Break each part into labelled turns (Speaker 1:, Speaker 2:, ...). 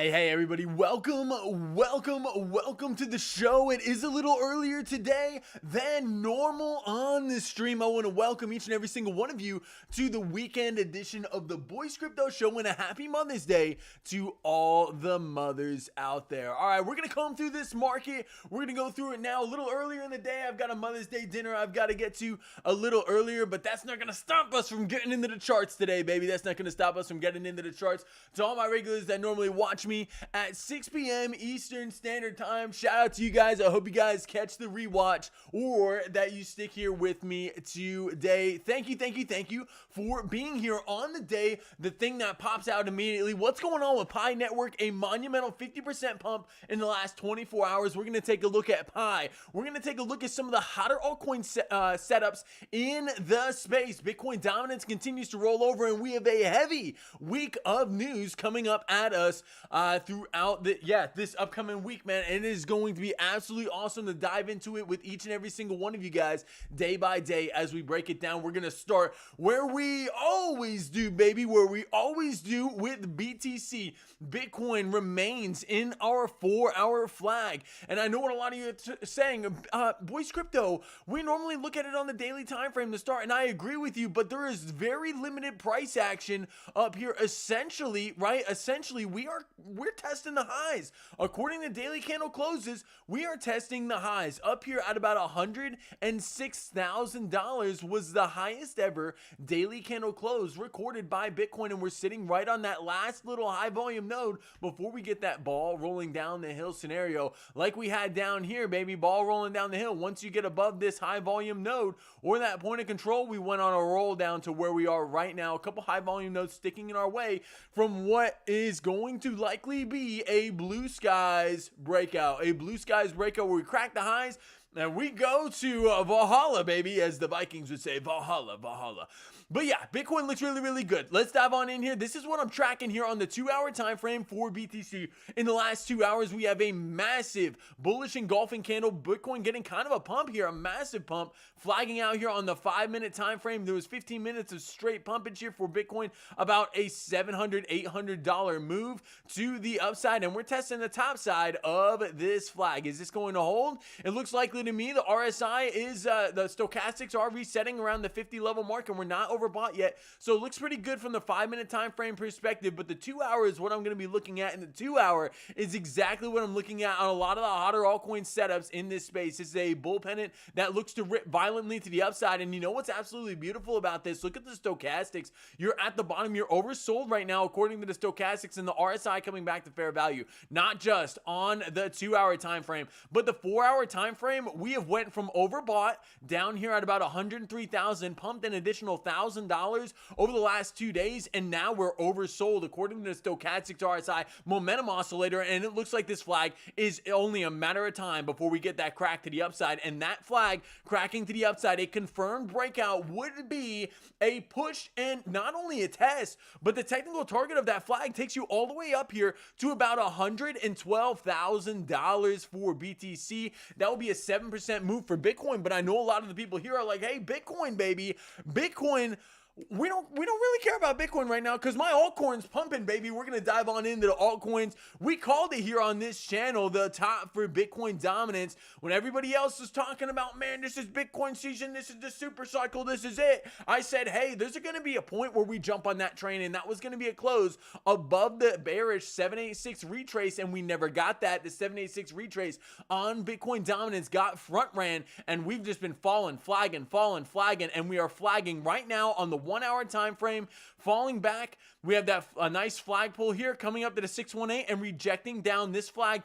Speaker 1: Hey everybody, welcome to the show. It is a little earlier today than normal on this stream. I want to welcome each and every single one of you to the weekend edition of the Boys Crypto Show, and a happy Mother's Day to all the mothers out there. All right, we're going to comb through this market. We're going to go through it now a little earlier in the day. I've got a Mother's Day dinner I've got to get to a little earlier, but that's not going to stop us from getting into the charts today, baby. That's not going to stop us from getting into the charts. To all my regulars that normally watch me at 6 p.m. Eastern Standard Time, shout out to you guys. I hope you guys catch the rewatch or that you stick here with me today. Thank you for being here on the day. The thing that pops out immediately, what's going on with Pi Network? A monumental 50% pump in the last 24 hours. We're going to take a look at Pi. We're going to take a look at some of the hotter altcoin setups in the space. Bitcoin dominance continues to roll over, and we have a heavy week of news coming up at us throughout this upcoming week, man. And it is going to be absolutely awesome to dive into it with each and every single one of you guys day by day as we break it down. We're gonna start where we always do, baby, where we always do with BTC. Bitcoin remains in our 4-hour flag, and I know what a lot of you are saying, Boys Crypto, we normally look at it on the daily time frame to start, and I agree with you, but there is very limited price action up here. Essentially, we're testing the highs. According to daily candle closes, we are testing the highs up here at about $106,000 was the highest ever daily candle close recorded by Bitcoin, and we're sitting right on that last little high volume node before we get that ball rolling down the hill scenario like we had down here, baby. Ball rolling down the hill. Once you get above this high volume node or that point of control, we went on a roll down to where we are right now. A couple high volume nodes sticking in our way from what is going to likely be a blue skies breakout. A blue skies breakout where we crack the highs and we go to Valhalla, baby, as the Vikings would say. Valhalla. But yeah, Bitcoin looks really good. Let's dive on in here. This is what I'm tracking here on the 2-hour time frame for BTC. In the last 2 hours, we have a massive bullish engulfing candle. Bitcoin getting kind of a pump here, a massive pump, flagging out here on the 5-minute time frame. There was 15 minutes of straight pumpage here for Bitcoin, about a $700, $800 move to the upside, and we're testing the top side of this flag. Is this going to hold? It looks likely to me. The RSI is, the stochastics are resetting around the 50 level mark, and we're not overbought yet, so it looks pretty good from the 5-minute time frame perspective. But the 2 hour is what I'm going to be looking at, and the 2 hour is exactly what I'm looking at on a lot of the hotter altcoin setups in this space. This is a bull pennant that looks to rip violently to the upside, and you know what's absolutely beautiful about this? Look at the stochastics. You're at the bottom. You're oversold right now according to the stochastics, and the RSI coming back to fair value, not just on the 2-hour time frame, but the 4-hour time frame. We have went from overbought down here at about 103,000, pumped an additional $1,000 over the last 2 days, and now we're oversold according to the stochastics RSI momentum oscillator, and it looks like this flag is only a matter of time before we get that crack to the upside. And that flag cracking to the upside, a confirmed breakout, would be a push and not only a test, but the technical target of that flag takes you all the way up here to about $112,000 for BTC. That will be a 7% move for Bitcoin, but I know a lot of the people here are like, hey, Bitcoin, baby, Bitcoin, we don't really care about Bitcoin right now because my altcoin's pumping, baby. We're going to dive on into the altcoins. We called it here on this channel the top for Bitcoin dominance when everybody else is talking about, man, this is Bitcoin season, this is the super cycle, this is it. I said, hey, there's going to be a point where we jump on that train, and that was going to be a close above the bearish 786 retrace, and we never got that. The 786 retrace on Bitcoin dominance got front ran, and we've just been flagging, and we are flagging right now on the 1-hour time frame, falling back. We have that a nice flag pull here coming up to the 618 and rejecting down. This flag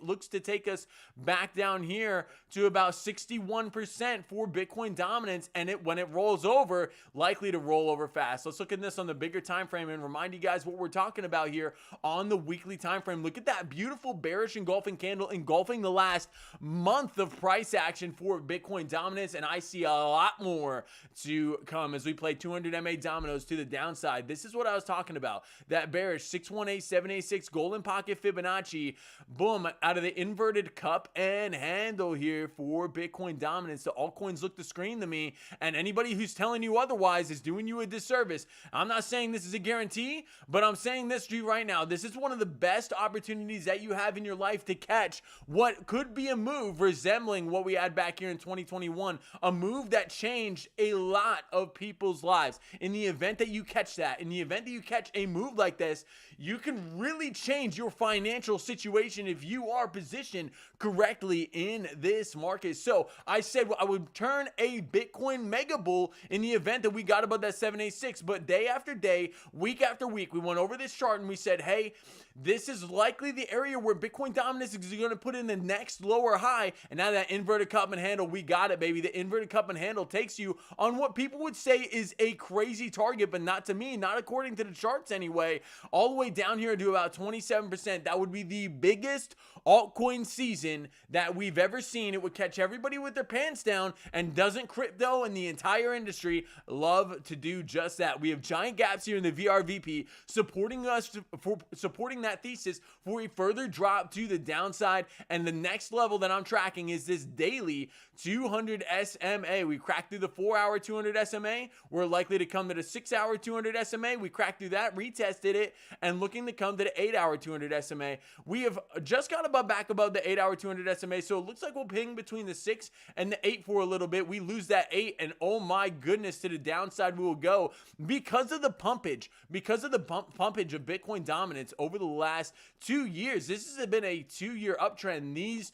Speaker 1: looks to take us back down here to about 61% for Bitcoin dominance, and when it rolls over, likely to roll over fast. Let's look at this on the bigger time frame and remind you guys what we're talking about here on the weekly time frame. Look at that beautiful bearish engulfing candle engulfing the last month of price action for Bitcoin dominance, and I see a lot more to come as we play 200 MA dominoes to the downside. This is what I was talking about. That bearish 618786 golden pocket Fibonacci, boom, out of the inverted cup and handle here for Bitcoin dominance. The altcoins look the screen to me, and anybody who's telling you otherwise is doing you a disservice. I'm not saying this is a guarantee, but I'm saying this to you right now. This is one of the best opportunities that you have in your life to catch what could be a move resembling what we had back here in 2021, a move that changed a lot of people's lives. In the event that you catch that, in the event that you catch a move like this, you can really change your financial situation if you are positioned correctly in this market. So I said I would turn a Bitcoin mega bull in the event that we got above that 786, but day after day, week after week, we went over this chart and we said, hey, this is likely the area where Bitcoin dominance is going to put in the next lower high. And now that inverted cup and handle, we got it, baby. The inverted cup and handle takes you on what people would say is a crazy target, but not to me, not according to the charts anyway, all the way down here to about 27%. That would be the biggest altcoin season that we've ever seen. It would catch everybody with their pants down, and doesn't crypto and the entire industry love to do just that? We have giant gaps here in the VRVP supporting us for supporting that thesis for a further drop to the downside. And the next level that I'm tracking is this daily 200 SMA. We cracked through the 4-hour 200 SMA. We're likely to come to the 6-hour 200 SMA. We cracked through that, retested it, and looking to come to the 8-hour 200 SMA. We have just got back above the 8-hour 200 SMA, so it looks like we'll ping between the 6 and the 8 for a little bit. We lose that 8, and oh my goodness, to the downside we will go because of the pumpage, pumpage of Bitcoin dominance over the last 2 years. This has been a 2-year uptrend. These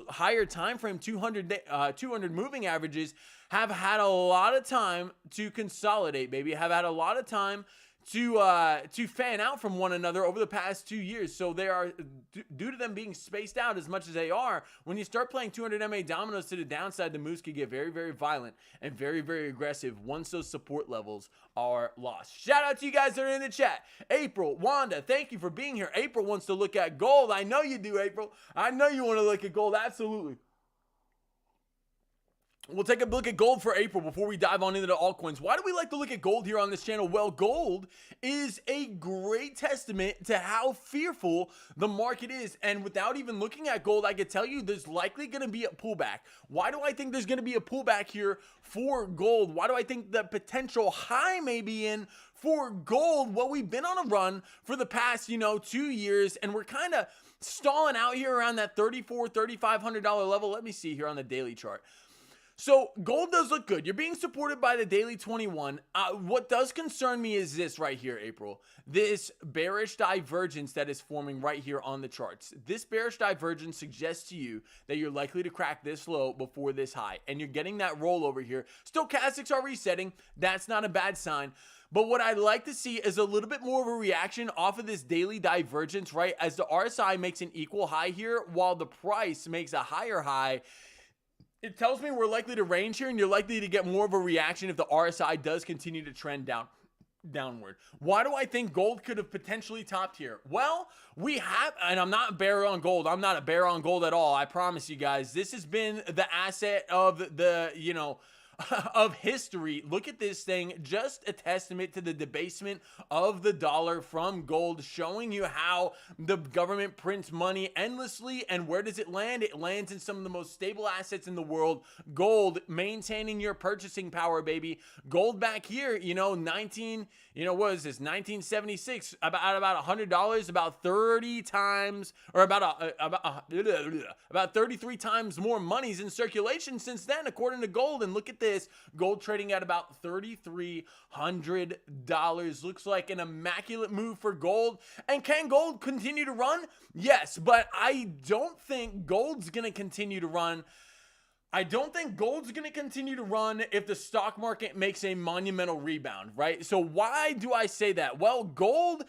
Speaker 1: higher time frame 200 moving averages have had a lot of time to consolidate, baby. Have had a lot of time to fan out from one another over the past 2 years. So they are, due to them being spaced out as much as they are, when you start playing 200 MA dominoes to the downside, the moves could get very, very violent and very, very aggressive once those support levels are lost. Shout out to you guys that are in the chat. April, Wanda, thank you for being here. April wants to look at gold. I know you do, April. I know you want to look at gold. Absolutely. We'll take a look at gold for April before we dive on into the altcoins. Why do we like to look at gold here on this channel? Well, gold is a great testament to how fearful the market is. And without even looking at gold, I can tell you there's likely going to be a pullback. Why do I think there's going to be a pullback here for gold? Why do I think the potential high may be in for gold? Well, we've been on a run for the past, 2 years, and we're kind of stalling out here around that $3,500 level. Let me see here on the daily chart. So gold does look good. You're being supported by the daily 21. What does concern me is this right here, April. This bearish divergence that is forming right here on the charts. This bearish divergence suggests to you that you're likely to crack this low before this high. And you're getting that rollover here. Stochastics are resetting. That's not a bad sign. But what I'd like to see is a little bit more of a reaction off of this daily divergence, right? As the RSI makes an equal high here, while the price makes a higher high. It tells me we're likely to range here, and you're likely to get more of a reaction if the RSI does continue to trend downward. Why do I think gold could have potentially topped here? Well, we have, and I'm not a bear on gold. I'm not a bear on gold at all. I promise you guys. This has been the asset of the, of history. Look at this thing, just a testament to the debasement of the dollar from gold, showing you how the government prints money endlessly. And where does it land? It lands in some of the most stable assets in the world. Gold maintaining your purchasing power, baby. Gold back here, what is this, 1976, about $100, about 30 times, or about 33 times more money's in circulation since then, according to gold. And look at this, gold trading at about $3,300. Looks like an immaculate move for gold. And can gold continue to run? Yes, but I don't think gold's going to continue to run. I don't think gold's going to continue to run if the stock market makes a monumental rebound, right? So why do I say that? Well, gold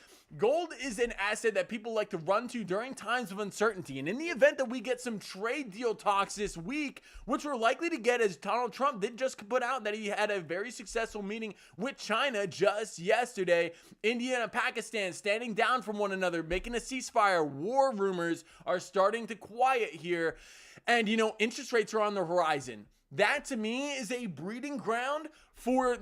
Speaker 1: is an asset that people like to run to during times of uncertainty. And in the event that we get some trade deal talks this week, which we're likely to get, as Donald Trump did just put out that he had a very successful meeting with China just yesterday. India and Pakistan standing down from one another, making a ceasefire. War rumors are starting to quiet here. And, interest rates are on the horizon. That to me is a breeding ground for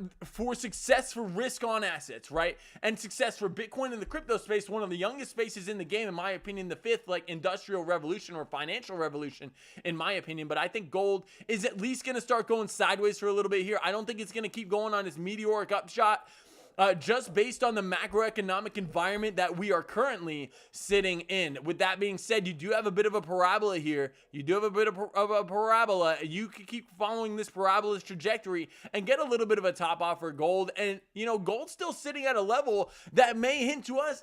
Speaker 1: success for risk on assets, right? And success for Bitcoin in the crypto space, one of the youngest spaces in the game, in my opinion, the fifth like industrial revolution or financial revolution, in my opinion. But I think gold is at least going to start going sideways for a little bit here. I don't think it's going to keep going on this meteoric upshot. Just based on the macroeconomic environment that we are currently sitting in. With that being said, you do have a bit of a parabola here. You do have a bit of a parabola. You can keep following this parabola's trajectory and get a little bit of a top off for gold. And, you know, gold's still sitting at a level that may hint to us,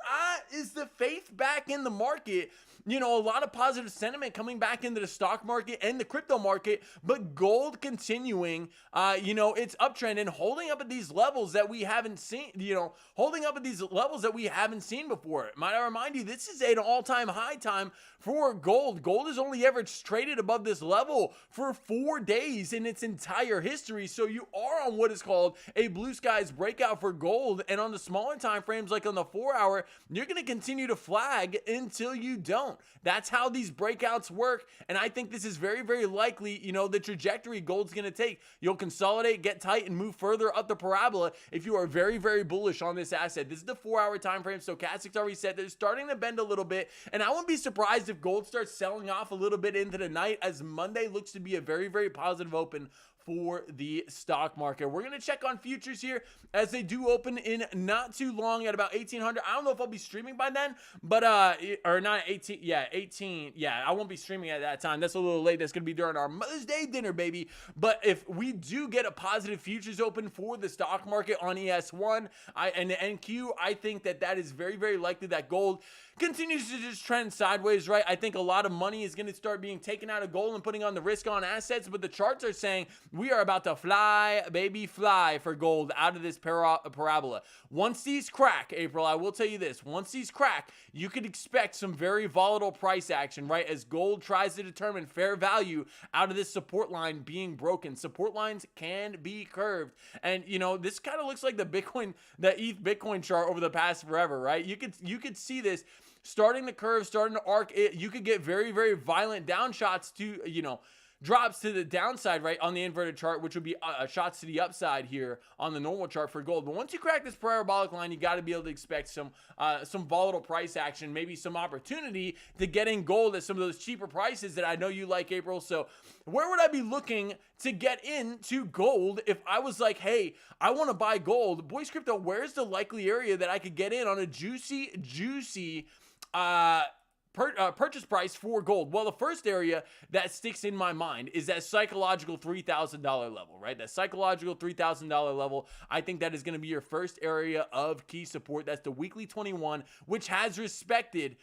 Speaker 1: is the faith back in the market? You know, a lot of positive sentiment coming back into the stock market and the crypto market, but gold continuing, you know, its uptrend and holding up at these levels that we haven't seen, you know, holding up at these levels that we haven't seen before. Might I remind you, this is an all-time high time for gold. Gold has only ever traded above this level for 4 days in its entire history. So you are on what is called a blue skies breakout for gold. And on the smaller time frames, like on the 4 hour, you're going to continue to flag until you don't. That's how these breakouts work. And I think this is very, very likely, you know, the trajectory gold's going to take. You'll consolidate, get tight, and move further up the parabola if you are very, very bullish on this asset. This is the 4 hour time frame. Stochastics already said they're starting to bend a little bit. And I wouldn't be surprised if gold starts selling off a little bit into the night, as Monday looks to be a very, very positive open for the stock market. We're going to check on futures here as they do open in not too long at about 1800. I don't know if I'll be streaming by then, but or not 18. Yeah, 18. Yeah, I won't be streaming at that time. That's a little late. That's going to be during our Mother's Day dinner, baby. But if we do get a positive futures open for the stock market on ES1 and the NQ, I think that is very, very likely that gold continues to just trend sideways, right? I think a lot of money is going to start being taken out of gold and putting on the risk on assets, but the charts are saying we are about to fly, baby, fly for gold out of this parabola. Once these crack, April, I will tell you this, once these crack, you could expect some very volatile price action, right? As gold tries to determine fair value out of this support line being broken. Support lines can be curved. And, you know, this kind of looks like the ETH Bitcoin chart over the past forever, right? You could see this starting the curve, starting to arc. You could get very, very violent down shots to, you know, drops to the downside, right, on the inverted chart, which would be shots to the upside here on the normal chart for gold. But once you crack this parabolic line, you got to be able to expect some volatile price action, maybe some opportunity to get in gold at some of those cheaper prices that I know you like, April. So where would I be looking to get into gold if I was like, hey, I want to buy gold? Boys Crypto, where's the likely area that I could get in on a juicy purchase price for gold? Well, the first area that sticks in my mind is that psychological $3,000 level, right? That psychological $3,000 level. I think that is going to be your first area of key support. That's the weekly 21, which has respected,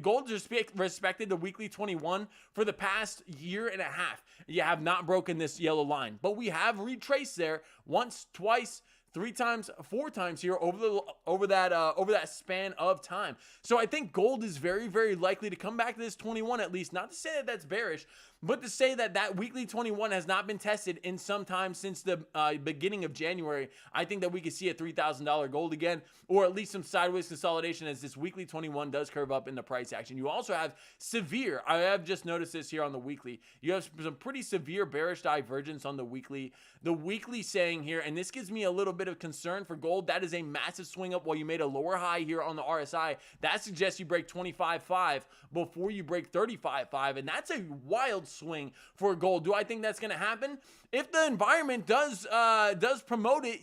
Speaker 1: gold has respected the weekly 21 for the past year and a half. You have not broken this yellow line, but we have retraced there once, twice, 3 times, 4 times here over that span of time. So I think gold is very, very likely to come back to this 21 at least. Not to say that that's bearish, but to say that weekly 21 has not been tested in some time since the beginning of January. I think that we could see a $3,000 gold again, or at least some sideways consolidation as this weekly 21 does curve up in the price action. You also have severe, I have just noticed this here on the weekly, you have some pretty severe bearish divergence on the weekly. The weekly saying here, and this gives me a little bit of concern for gold, that is a massive swing up while you made a lower high here on the RSI. That suggests you break 25.5 before you break 35.5, and that's a wild swing for gold. Do I think that's going to happen? If the environment does promote it,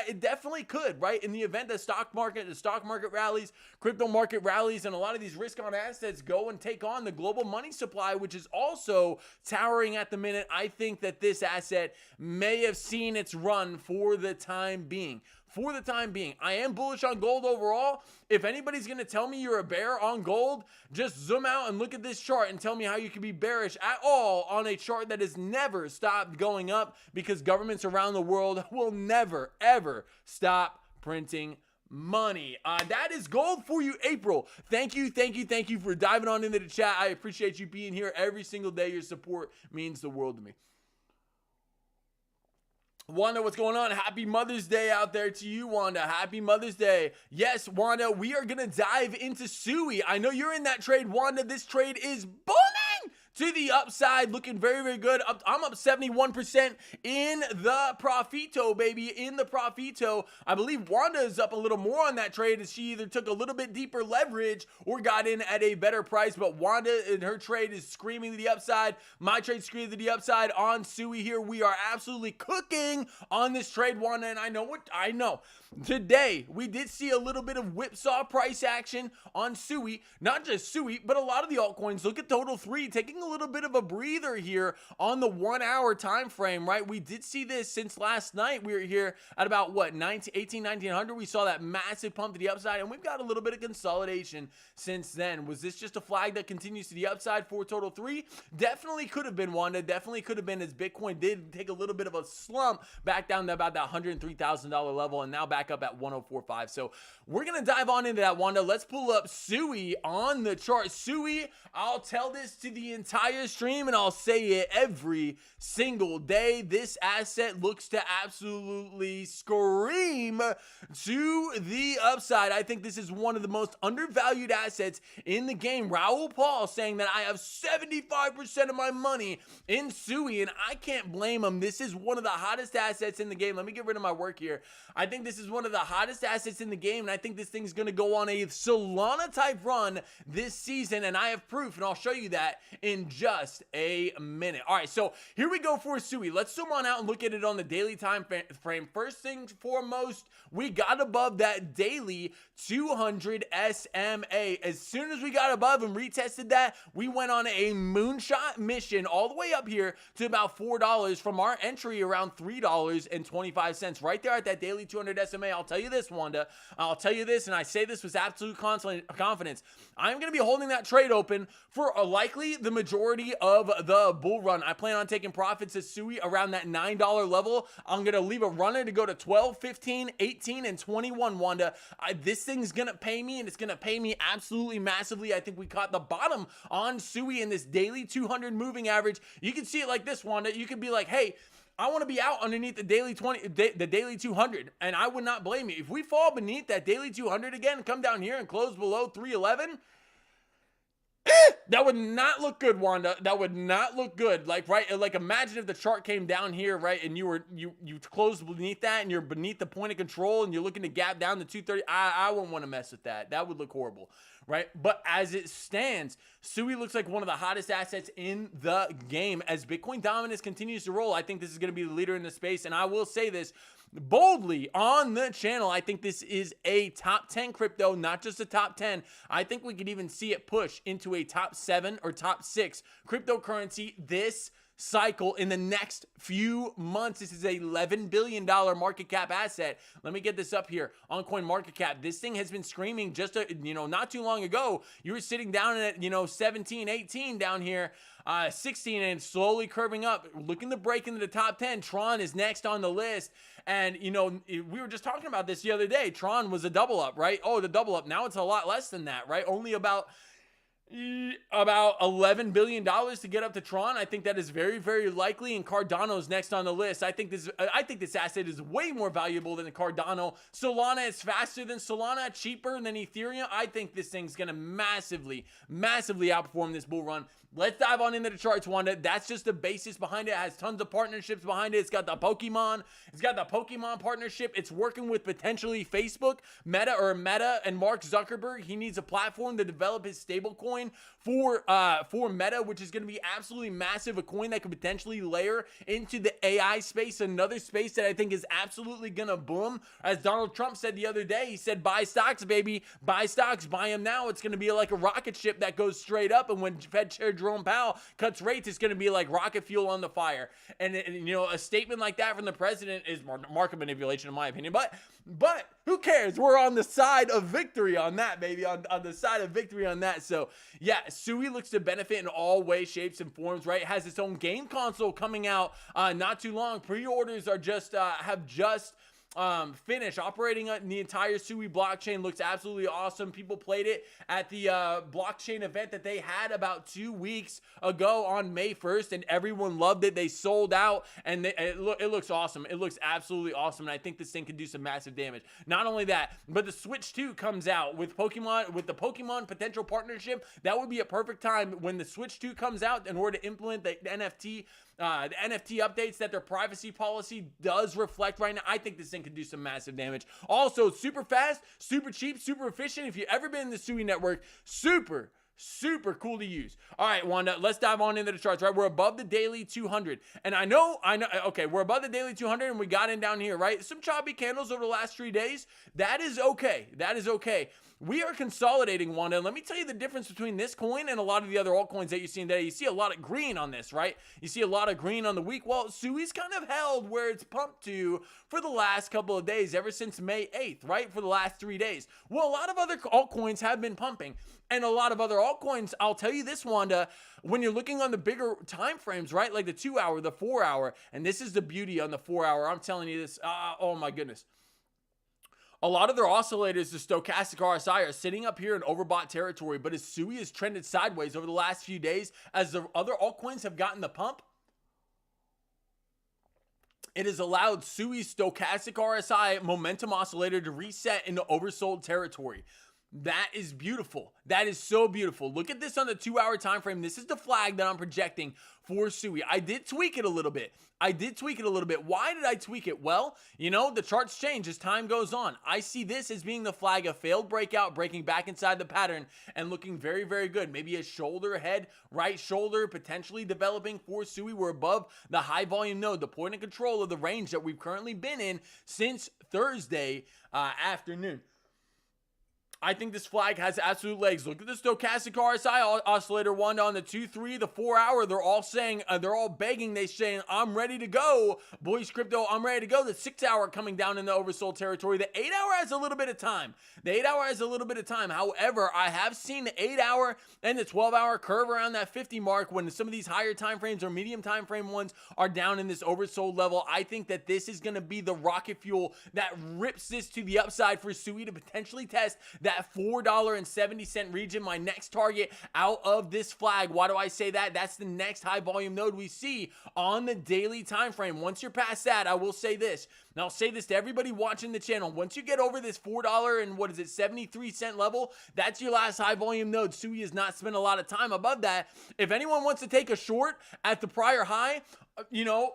Speaker 1: it definitely could, right? In the event that the stock market rallies, crypto market rallies, and a lot of these risk on assets go and take on the global money supply, which is also towering at the minute, I think that this asset may have seen its run for the time being. For the time being, I am bullish on gold overall. If anybody's going to tell me you're a bear on gold, just zoom out and look at this chart and tell me how you can be bearish at all on a chart that has never stopped going up, because governments around the world will never, ever stop printing money. That is gold for you, April. Thank you for diving on into the chat. I appreciate you being here every single day. Your support means the world to me. Wanda, what's going on? Happy Mother's Day out there to you, Wanda. Happy Mother's Day. Yes, Wanda, we are going to dive into SUI. I know you're in that trade, Wanda. This trade is booming. to the upside, looking very, very good. I'm up 71% in the Profito, baby, in the Profito. I believe Wanda is up a little more on that trade as she either took a little bit deeper leverage or got in at a better price, but Wanda in her trade is screaming to the upside. My trade screaming to the upside on Sui here. We are absolutely cooking on this trade, Wanda, and I know what I know. Today, we did see a little bit of whipsaw price action on Sui. Not just Sui, but a lot of the altcoins. Look at Total 3 taking a little bit of a breather here on the 1 hour time frame, right? We did see this since last night. We were here at about, what, 1900. We saw that massive pump to the upside, and we've got a little bit of consolidation since then. Was this just a flag that continues to the upside for Total 3? Definitely could have been, Wanda. Definitely could have been, as Bitcoin did take a little bit of a slump back down to about that $103,000 level, and now back up at 104.5. So we're gonna dive on into that, Wanda. Let's pull up Sui on the chart. Sui, I'll tell this to the entire stream and I'll say it every single day. This asset looks to absolutely scream to the upside. I think this is one of the most undervalued assets in the game. Raul Paul saying that I have 75% of my money in Sui, and I can't blame him. This is one of the hottest assets in the game. Let me get rid of my work here. I think this is one of the hottest assets in the game, and I think this thing's going to go on a Solana type run this season, and I have proof, and I'll show you that in just a minute. All right, so here we go for Sui. Let's zoom on out and look at it on the daily time frame. First things foremost, we got above that daily 200 SMA. As soon as we got above and retested that, we went on a moonshot mission all the way up here to about $4 from our entry around $3.25 right there at that daily 200 SMA. I'll tell you this, Wanda. I'll tell you this, and I say this with absolute confidence. I'm going to be holding that trade open for likely the majority of the bull run. I plan on taking profits at Sui around that $9 level. I'm going to leave a runner to go to 12, 15, 18, and 21, Wanda. This thing's going to pay me, and it's going to pay me absolutely massively. I think we caught the bottom on Sui in this daily 200 moving average. You can see it like this, Wanda. You could be like, hey, I want to be out underneath the daily the daily 200, and I would not blame you. If we fall beneath that daily 200 again, come down here and close below 311, that would not look good, Wanda. That would not look good. Like, right? Like, imagine if the chart came down here, right, and you closed beneath that, and you're beneath the point of control, and you're looking to gap down to 230. I wouldn't want to mess with that. That would look horrible, right? But as it stands, Sui looks like one of the hottest assets in the game. As Bitcoin dominance continues to roll, I think this is going to be the leader in the space. And I will say this boldly on the channel, I think this is a top 10 crypto, not just a top 10. I think we could even see it push into a top 7 or top 6 cryptocurrency this cycle in the next few months. This is a $11 billion market cap asset. Let me get this up here on CoinMarketCap. This thing has been screaming just not too long ago. You were sitting down at 17, 18 down here, 16, and slowly curving up, looking to break into the top 10. Tron is next on the list. And, we were just talking about this the other day. Tron was a double up, right? Oh, the double up. Now it's a lot less than that, right? Only about $11 billion to get up to Tron. I think that is very, very likely, and Cardano's next on the list. I think this asset is way more valuable than Cardano. Solana is faster than Solana, cheaper than Ethereum. I think this thing's going to massively, massively outperform this bull run. Let's dive on into the charts, Wanda. That's just the basis behind it. It has tons of partnerships behind it. It's got the Pokemon. It's got the Pokemon partnership. It's working with potentially Facebook, Meta, and Mark Zuckerberg. He needs a platform to develop his stablecoin for Meta, which is going to be absolutely massive. A coin that could potentially layer into the AI space, another space that I think is absolutely going to boom. As Donald Trump said the other day, he said, buy stocks, baby. Buy stocks. Buy them now. It's going to be like a rocket ship that goes straight up. And when Fed Chair Jerome Powell cuts rates, it's going to be like rocket fuel on the fire. And a statement like that from the president is market manipulation, in my opinion. But who cares? We're on the side of victory on that, baby. On the side of victory on that. So yeah, Sui looks to benefit in all ways, shapes, and forms, right? It has its own game console coming out not too long. Pre-orders are have just finish operating on the entire SUI blockchain. Looks absolutely awesome. People played it at the blockchain event that they had about 2 weeks ago on May 1st, and everyone loved it. They sold out, and it looks awesome. It looks absolutely awesome, and I think this thing could do some massive damage. Not only that, but the Switch 2 comes out with Pokemon, with the Pokemon potential partnership. That would be a perfect time when the Switch 2 comes out in order to implement the NFT updates that their privacy policy does reflect right now. I think this thing could do some massive damage. Also, super fast, super cheap, super efficient. If you've ever been in the SUI network, super cool to use. All right, Wanda, let's dive on into the charts, right? We're above the daily 200. And I know, okay, we're above the daily 200 and we got in down here, right? Some choppy candles over the last 3 days. That is okay. That is okay. We are consolidating, Wanda. And let me tell you the difference between this coin and a lot of the other altcoins that you see today. You see a lot of green on this, right? You see a lot of green on the week. Well, SUI's kind of held where it's pumped to for the last couple of days, ever since May 8th, right? For the last 3 days. Well, a lot of other altcoins have been pumping. And a lot of other altcoins, I'll tell you this, Wanda, when you're looking on the bigger time frames, right? Like the 2 hour, the 4 hour, and this is the beauty on the 4 hour. I'm telling you this, oh my goodness. A lot of their oscillators, the stochastic RSI, are sitting up here in overbought territory, but as SUI has trended sideways over the last few days, as the other altcoins have gotten the pump, it has allowed SUI's stochastic RSI momentum oscillator to reset into oversold territory. That is beautiful. That is so beautiful. Look at this on the 2 hour time frame. This is the flag that I'm projecting for SUI. I did tweak it a little bit. Why did I tweak it? Well, you know, the charts change as time goes on. I see this as being the flag of failed breakout, breaking back inside the pattern and looking very, very good. Maybe a shoulder, head, right shoulder, potentially developing for SUI. We're above the high volume node, the point of control of the range that we've currently been in since Thursday afternoon. I think this flag has absolute legs. Look at the stochastic RSI oscillator, one on the 2, 3, the 4 hour. They're all saying, they're all begging. They're saying, I'm ready to go. Boys Crypto, I'm ready to go. The 6 hour coming down in the oversold territory. The 8 hour has a little bit of time. However, I have seen the 8 hour and the 12 hour curve around that 50 mark when some of these higher time frames or medium time frame ones are down in this oversold level. I think that this is going to be the rocket fuel that rips this to the upside for SUI to potentially test that $4.70 region, my next target out of this flag. Why do I say that? That's the next high volume node we see on the daily time frame. Once you're past that, I will say this. And I'll say this to everybody watching the channel. Once you get over this $4.73 level, that's your last high volume node. SUI has not spent a lot of time above that. If anyone wants to take a short at the prior high, you know,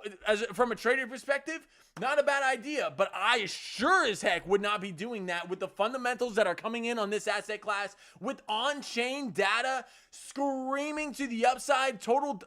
Speaker 1: from a trader perspective, not a bad idea, but I sure as heck would not be doing that with the fundamentals that are coming in on this asset class, with on-chain data screaming to the upside, total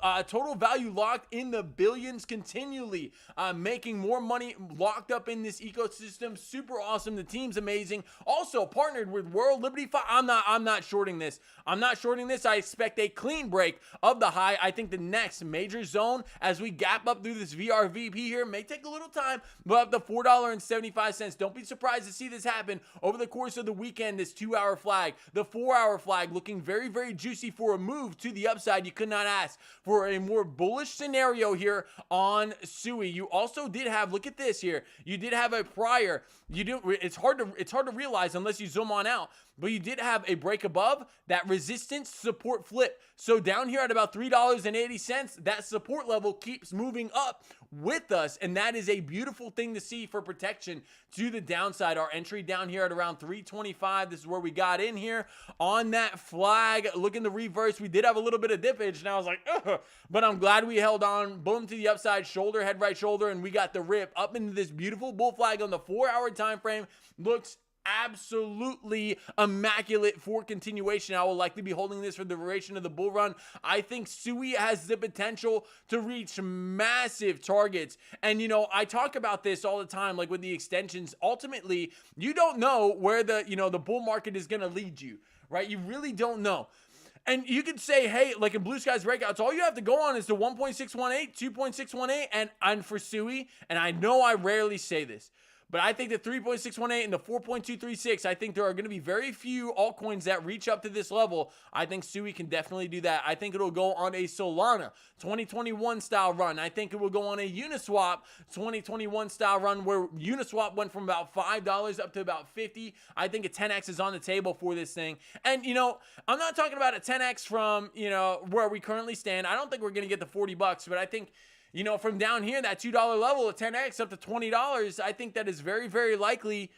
Speaker 1: value locked in the billions continually, making more money locked up in this ecosystem. Super awesome. The team's amazing. Also partnered with World Liberty Fund. I'm not shorting this. I expect a clean break of the high. I think the next major zone as we gap up through this VRVP here may take a little time, but up to $4.75. Don't be surprised to see this happen over the course of the weekend. This 2 hour flag, the 4 hour flag, looking very, very juicy for a move to the upside. You could not ask for a more bullish scenario here on SUI. You also did have, look at this here. You did have a prior. It's hard to realize unless you zoom on out, but you did have a break above that resistance support flip. So down here at about $3.80, that support level keeps moving up with us, and that is a beautiful thing to see for protection to the downside. Our entry down here at around 325. This is where we got in here on that flag. Look in the reverse. We did have a little bit of dippage, and I was like, ugh, but I'm glad we held on. Boom to the upside, shoulder, head, right shoulder, and we got the rip up into this beautiful bull flag on the 4 hour time frame. Looks absolutely immaculate for continuation. I will likely be holding this for the duration of the bull run. I think SUI has the potential to reach massive targets. And, you know, I talk about this all the time, like with the extensions. Ultimately, you don't know where the bull market is going to lead you, right? You really don't know. And you could say, hey, like in Blue Skies breakouts, all you have to go on is the 1.618, 2.618, and for SUI, and I know I rarely say this, But I think the 3.618 and the 4.236, I think there are going to be very few altcoins that reach up to this level. I think Sui can definitely do that. I think it'll go on a Solana 2021 style run. I think it will go on a Uniswap 2021 style run where Uniswap went from about $5 up to about 50. I think a 10x is on the table for this thing. And, you know, I'm not talking about a 10x from, you know, where we currently stand. I don't think we're going to get the $40, but I think, you know, from down here, that $2 level of 10x up to $20, I think that is very, very likely.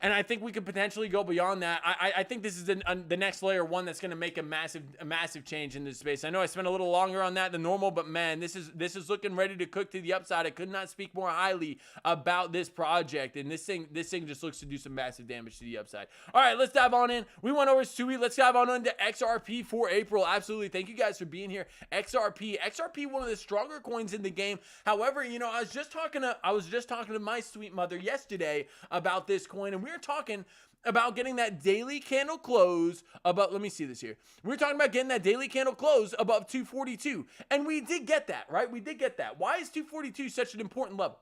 Speaker 1: And I think we could potentially go beyond that. I think this is the next layer one that's going to make a massive change in this space. I know I spent a little longer on that than normal, but man, this is looking ready to cook to the upside. I could not speak more highly about this project, and this thing just looks to do some massive damage to the upside. All right, let's dive on in. We went over Sui. Let's dive on into XRP for April. Absolutely, thank you guys for being here. XRP, one of the stronger coins in the game. However, you know, I was just talking to my sweet mother yesterday about this coin, and we were talking about getting that daily candle close above, let me see this here. We were talking about getting that daily candle close above 242. And we did get that, right? We did get that. Why is 242 such an important level?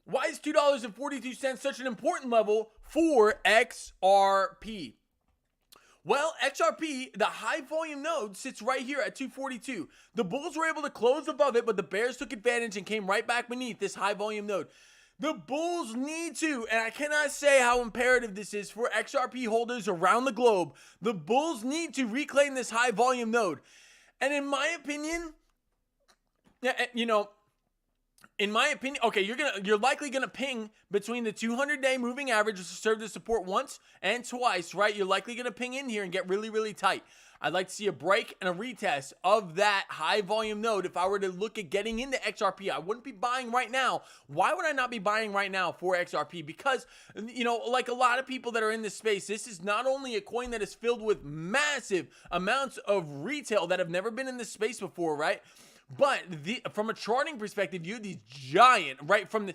Speaker 1: Why is $2.42 such an important level for XRP? Well, XRP, the high volume node, sits right here at 242. The bulls were able to close above it, but the bears took advantage and came right back beneath this high volume node. The bulls need to, and I cannot say how imperative this is for XRP holders around the globe, the bulls need to reclaim this high volume node. And in my opinion, you know, okay, you're likely gonna ping between the 200-day moving average, which served as support once and twice, right? You're likely gonna ping in here and get really, really tight. I'd like to see a break and a retest of that high volume node. If I were to look at getting into XRP, I wouldn't be buying right now. Why would I not be buying right now for XRP? Because, you know, like a lot of people that are in this space, this is not only a coin that is filled with massive amounts of retail that have never been in this space before, right? But from a charting perspective, you have these giant, right, from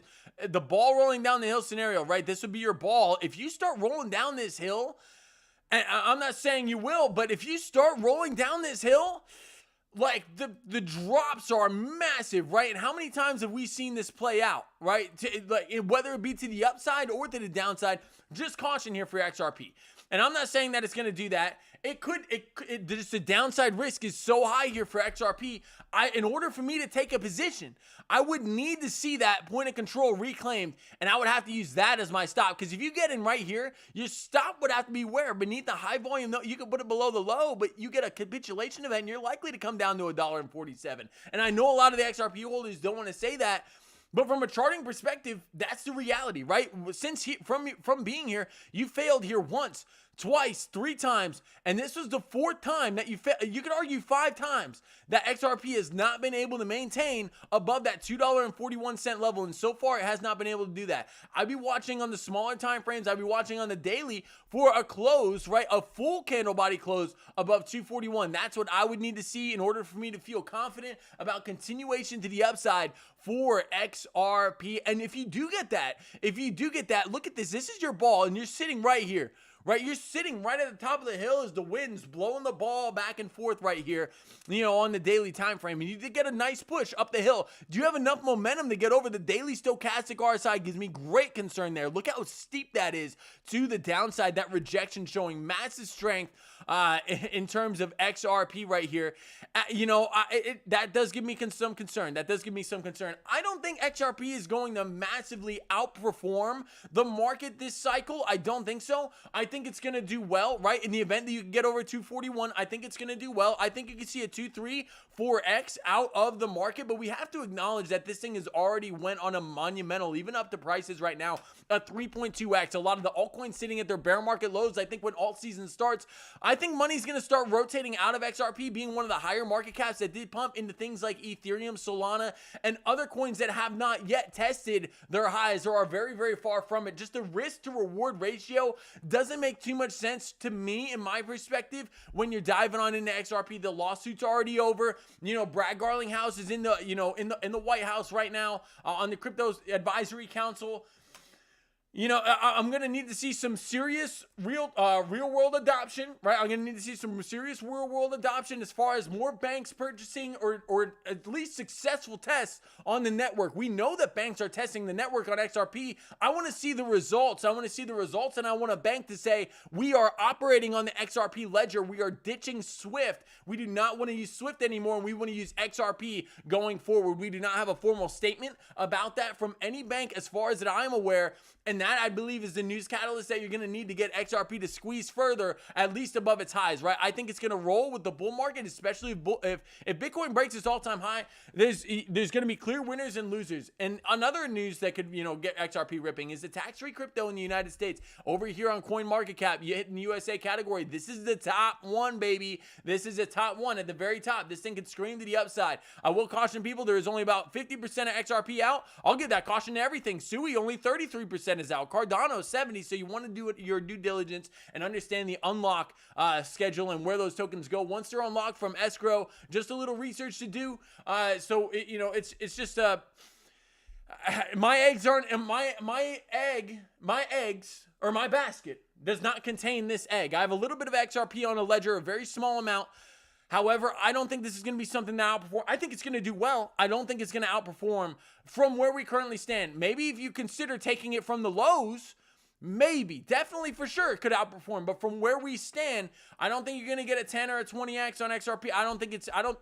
Speaker 1: the ball rolling down the hill scenario, right? This would be your ball. If you start rolling down this hill, and I'm not saying you will, but if you start rolling down this hill, like the drops are massive, right? And how many times have we seen this play out, right? Whether it be to the upside or to the downside, just caution here for XRP. And I'm not saying that it's going to do that. Just the downside risk is so high here for XRP. In order for me to take a position, I would need to see that point of control reclaimed, and I would have to use that as my stop. Because if you get in right here, your stop would have to be where? Beneath the high volume. You can put it below the low, but you get a capitulation event, and you're likely to come down to $1.47. And I know a lot of the XRP holders don't want to say that, but from a charting perspective, that's the reality, right? From being here, you failed here once, twice, 3 times, and this was the 4th time that you failed. You could argue 5 times that XRP has not been able to maintain above that $2.41 level, and so far it has not been able to do that. I'd be watching on the smaller time frames. I'd be watching on the daily for a close, right? A full candle body close above 241. That's what I would need to see in order for me to feel confident about continuation to the upside for XRP. And if you do get that, look at this. This is your ball, and you're sitting right here. Right, you're sitting right at the top of the hill as the wind's blowing the ball back and forth right here, you know, on the daily time frame. And you did get a nice push up the hill. Do you have enough momentum to get over the daily stochastic RSI? Gives me great concern there. Look how steep that is to the downside. That rejection showing massive strength in terms of XRP right here. You know, that does give me some concern. I don't think XRP is going to massively outperform the market this cycle. I don't think so. I think it's going to do well, right? In the event that you can get over 241, I think it's going to do well. I think you can see a 2-3, 4x out of the market, but we have to acknowledge that this thing has already went on a monumental, even up to prices right now, a 3.2x. A lot of the altcoins sitting at their bear market lows. I think when alt season starts, I think money's going to start rotating out of XRP, being one of the higher market caps that did pump into things like Ethereum, Solana, and other coins that have not yet tested their highs or are very, very far from it. Just the risk to reward ratio doesn't make too much sense to me, in my perspective, when you're diving on into XRP. The lawsuit's already over. You know, Brad Garlinghouse is in the White House right now on the Crypto Advisory Council. I'm gonna need to see some serious real world adoption, right? I'm gonna need to see some serious real world adoption as far as more banks purchasing or at least successful tests on the network. We know that banks are testing the network on XRP. I want to see the results. I want to see the results, and I want a bank to say we are operating on the XRP ledger. We are ditching Swift. We do not want to use Swift anymore, and we want to use XRP going forward. We do not have a formal statement about that from any bank as far as that I'm aware. And that, I believe, is the news catalyst that you're going to need to get XRP to squeeze further, at least above its highs, right? I think it's going to roll with the bull market, especially if Bitcoin breaks its all-time high. There's going to be clear winners and losers. And another news that could, get XRP ripping is the tax-free crypto in the United States. Over here on CoinMarketCap, you hit in the USA category. This is the top one, baby. This is the top one at the very top. This thing could scream to the upside. I will caution people, there is only about 50% of XRP out. I'll give that caution to everything. Sui, only 33% is out. Cardano 70. So you want to do your due diligence and understand the unlock schedule and where those tokens go once they're unlocked from escrow. Just a little research to do. It's just my eggs aren't my eggs or my basket does not contain this egg. I have a little bit of XRP on a ledger, a very small amount. However, I don't think this is going to be something that outperform. I think it's going to do well. I don't think it's going to outperform from where we currently stand. Maybe if you consider taking it from the lows, maybe, definitely for sure it could outperform. But from where we stand, I don't think you're going to get a 10 or a 20x on XRP.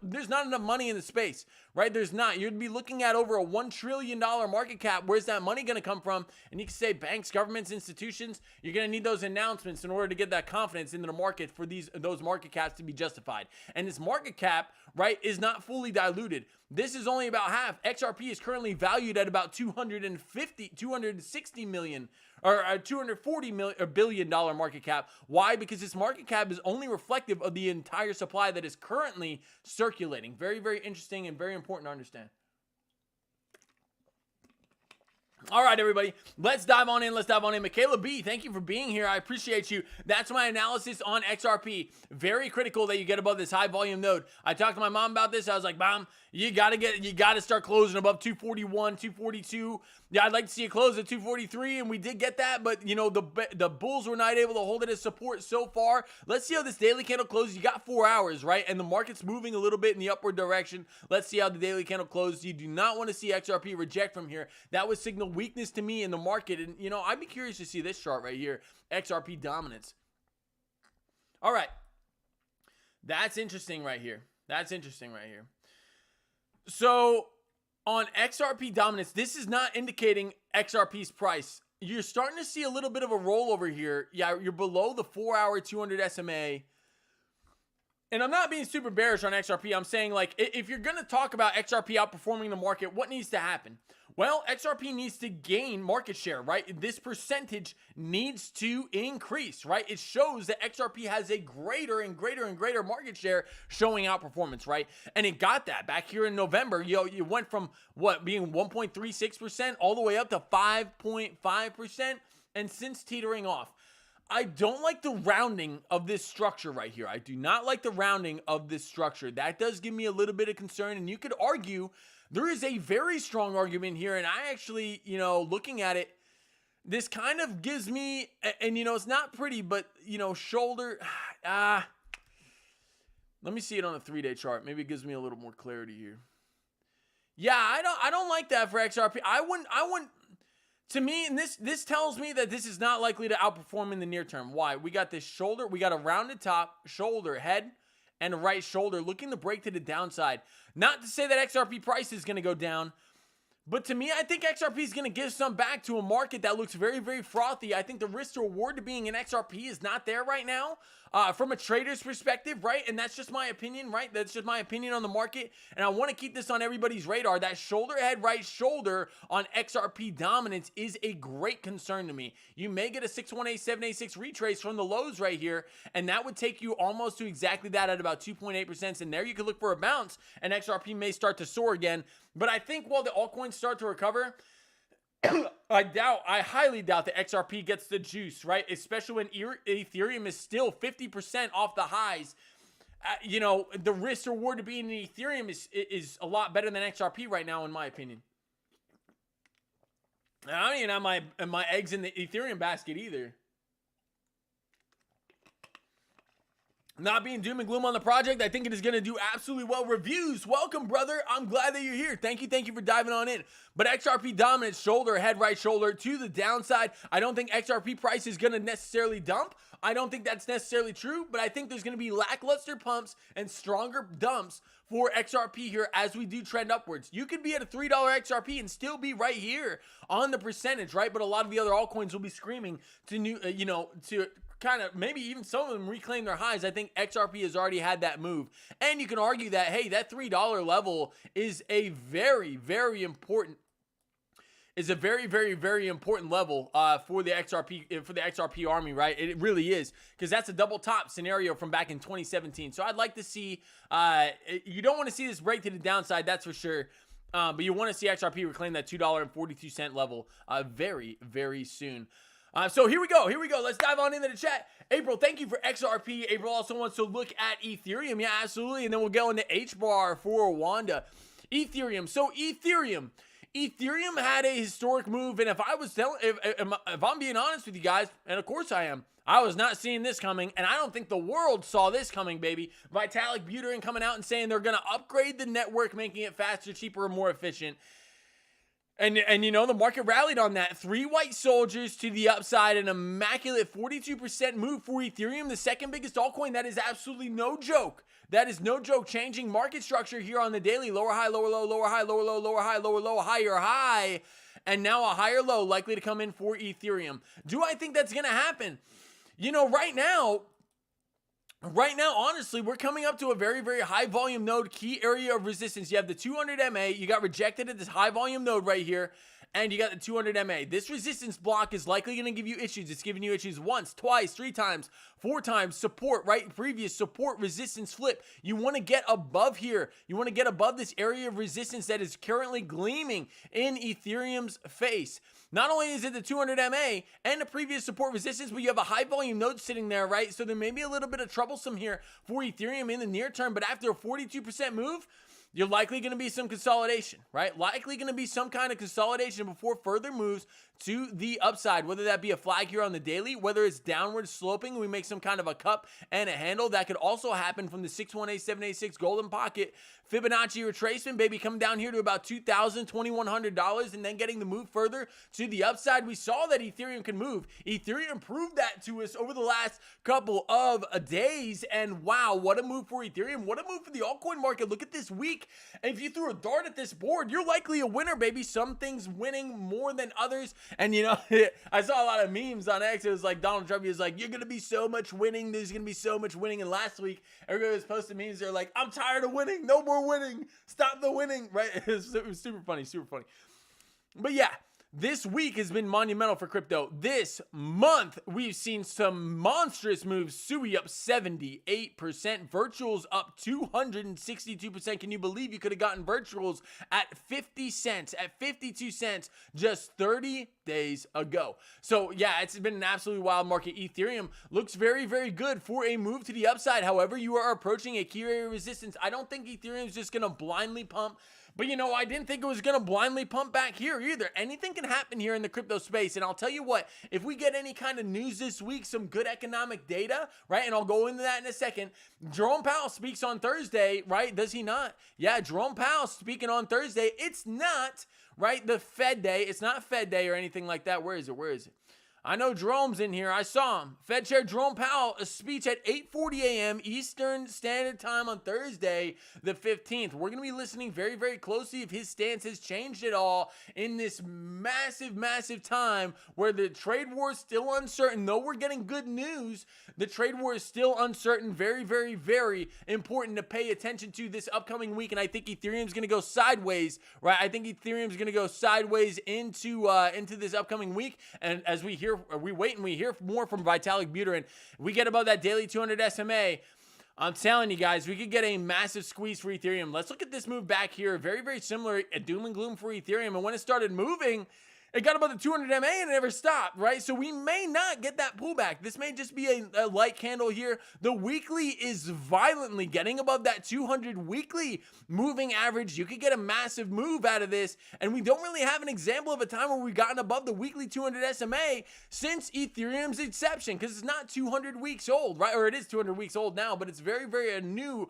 Speaker 1: There's not enough money in the space, right? There's not. You'd be looking at over a $1 trillion market cap. Where's that money going to come from? And you can say banks, governments, institutions. You're going to need those announcements in order to get that confidence into the market for those market caps to be justified. And this market cap, right, is not fully diluted. This is only about half. XRP is currently valued at about 260 million or $240 billion market cap. Why? Because this market cap is only reflective of the entire supply that is currently circulating. Very, very interesting and very important to understand. All right, everybody, let's dive on in. Michaela B, thank you for being here. I appreciate you. That's my analysis on XRP. Very critical that you get above this high volume node. I talked to my mom about this. I was like, Mom, you got to start closing above 241, 242. Yeah, I'd like to see it close at 243, and we did get that, but the bulls were not able to hold it as support so far. Let's see how this daily candle closes. You got 4 hours, right? And the market's moving a little bit in the upward direction. Let's see how the daily candle closes. You do not want to see XRP reject from here. That would signal weakness to me in the market, and I'd be curious to see this chart right here, XRP dominance. All right, that's interesting right here. So on XRP dominance, this is not indicating XRP's price. You're starting to see a little bit of a rollover here. Yeah, you're below the 4-hour 200 SMA. And I'm not being super bearish on XRP. I'm saying, like, if you're going to talk about XRP outperforming the market, what needs to happen? Well, XRP needs to gain market share, right? This percentage needs to increase, right? It shows that XRP has a greater and greater market share showing outperformance, right? And it got that back here in November. You went from being 1.36% all the way up to 5.5%, and since teetering off. I don't like the rounding of this structure right here. I do not like the rounding of this structure. That does give me a little bit of concern, and you could argue there is a very strong argument here, and I actually, looking at it, this kind of gives me, and it's not pretty, but, shoulder, let me see it on a 3-day chart. Maybe it gives me a little more clarity here. Yeah, I don't like that for XRP. I wouldn't, to me, and this tells me that this is not likely to outperform in the near term. Why? We got this shoulder, we got a rounded top, shoulder, head, and a right shoulder looking to break to the downside. Not to say that XRP price is going to go down, but to me, I think XRP is going to give some back to a market that looks very, very frothy. I think the risk to reward to being in XRP is not there right now from a trader's perspective, right? And that's just my opinion, right? That's just my opinion on the market. And I want to keep this on everybody's radar. That shoulder, head, right shoulder on XRP dominance is a great concern to me. You may get a 618, 786 retrace from the lows right here, and that would take you almost to exactly that at about 2.8%. And there you could look for a bounce, and XRP may start to soar again. But I think while the altcoins start to recover, I highly doubt that XRP gets the juice, right? Especially when Ethereum is still 50% off the highs. The risk reward to being in Ethereum is a lot better than XRP right now, in my opinion. I don't even have my eggs in the Ethereum basket either. Not being doom and gloom on the project, I think it is going to do absolutely well. Reviews, welcome, brother. I'm glad that you're here. Thank you for diving on in. But XRP dominance, shoulder, head, right shoulder to the downside. I don't think XRP price is going to necessarily dump. I don't think that's necessarily true, but I think there's going to be lackluster pumps and stronger dumps for XRP here as we do trend upwards. You could be at a $3 XRP and still be right here on the percentage, right? But a lot of the other altcoins will be screaming to new, to kind of maybe even some of them reclaim their highs. I think XRP has already had that move. And you can argue that, hey, that $3 level is a very, very important level for the XRP army, right? It really is, because that's a double top scenario from back in 2017. So I'd like to see, you don't want to see this break to the downside, that's for sure. But you want to see XRP reclaim that $2.42 level very, very soon. So here we go. Let's dive on into the chat. April, thank you for XRP. April also wants to look at Ethereum. Yeah, absolutely. And then we'll go into HBAR for Wanda. Ethereum. So Ethereum had a historic move, and if I'm being honest with you guys, and of course I am, I was not seeing this coming, and I don't think the world saw this coming, baby. Vitalik Buterin coming out and saying they're going to upgrade the network, making it faster, cheaper, and more efficient. And the market rallied on that. 3 white soldiers to the upside, an immaculate 42% move for Ethereum, the second biggest altcoin. That is absolutely no joke. That is no joke. Changing market structure here on the daily. Lower high, lower low, lower high, lower low, lower high, lower low, higher high. And now a higher low likely to come in for Ethereum. Do I think that's going to happen? Right now, honestly, we're coming up to a very, very high volume node, key area of resistance. You have the 200 MA. You got rejected at this high volume node right here. And you got the 200 MA. This resistance block is likely going to give you issues. It's giving you issues once, twice, 3 times, 4 times. Support, right? Previous support, resistance flip. You want to get above here. You want to get above this area of resistance that is currently gleaming in Ethereum's face. Not only is it the 200 MA and the previous support resistance, but you have a high volume node sitting there, right? So there may be a little bit of troublesome here for Ethereum in the near term, but after a 42% move, you're likely going to be some consolidation, right? Likely going to be some kind of consolidation before further moves to the upside, whether that be a flag here on the daily, whether it's downward sloping, we make some kind of a cup and a handle. That could also happen from the 618786 golden pocket Fibonacci retracement, baby, coming down here to about $2,000, $2,100, and then getting the move further to the upside. We saw that Ethereum can move. Ethereum proved that to us over the last couple of days, and wow, what a move for Ethereum. What a move for the altcoin market. Look at this week. And if you threw a dart at this board, you're likely a winner, baby. Some things winning more than others. And I saw a lot of memes on X. It was like Donald Trump, he was like, you're going to be so much winning. There's going to be so much winning. And last week, everybody was posting memes. They're like, I'm tired of winning. No more winning. Stop the winning. Right? It was super funny, super funny. But yeah, this week has been monumental for crypto. This month, we've seen some monstrous moves. SUI up 78%. Virtuals up 262%. Can you believe you could have gotten virtuals at 50 cents, at 52 cents just 30 days ago? So yeah, it's been an absolutely wild market. Ethereum looks very, very good for a move to the upside. However, you are approaching a key area of resistance. I don't think Ethereum is just going to blindly pump. But I didn't think it was going to blindly pump back here either. Anything can happen here in the crypto space. And I'll tell you what, if we get any kind of news this week, some good economic data, right? And I'll go into that in a second. Jerome Powell speaks on Thursday, right? Does he not? Yeah, Jerome Powell speaking on Thursday. It's not, right, the Fed day. It's not Fed day or anything like that. Where is it? Where is it? I know Jerome's in here. I saw him. Fed Chair Jerome Powell, a speech at 8:40 a.m. Eastern Standard Time on Thursday, the 15th. We're going to be listening very, very closely if his stance has changed at all in this massive, massive time where the trade war is still uncertain. Though we're getting good news, the trade war is still uncertain. Very, very, very important to pay attention to this upcoming week. And I think Ethereum's going to go sideways, right? I think Ethereum's going to go sideways into this upcoming week. And as we wait and we hear more from Vitalik Buterin, we get above that daily 200 SMA. I'm telling you guys, we could get a massive squeeze for Ethereum. Let's look at this move back here. Very, very similar, a doom and gloom for Ethereum. And when it started moving, it got above the 200 MA and it never stopped, right? So we may not get that pullback. This may just be a light candle here. The weekly is violently getting above that 200 weekly moving average. You could get a massive move out of this, and we don't really have an example of a time where we've gotten above the weekly 200 SMA since Ethereum's inception, because it's not 200 weeks old, right? Or it is 200 weeks old now, but it's very a new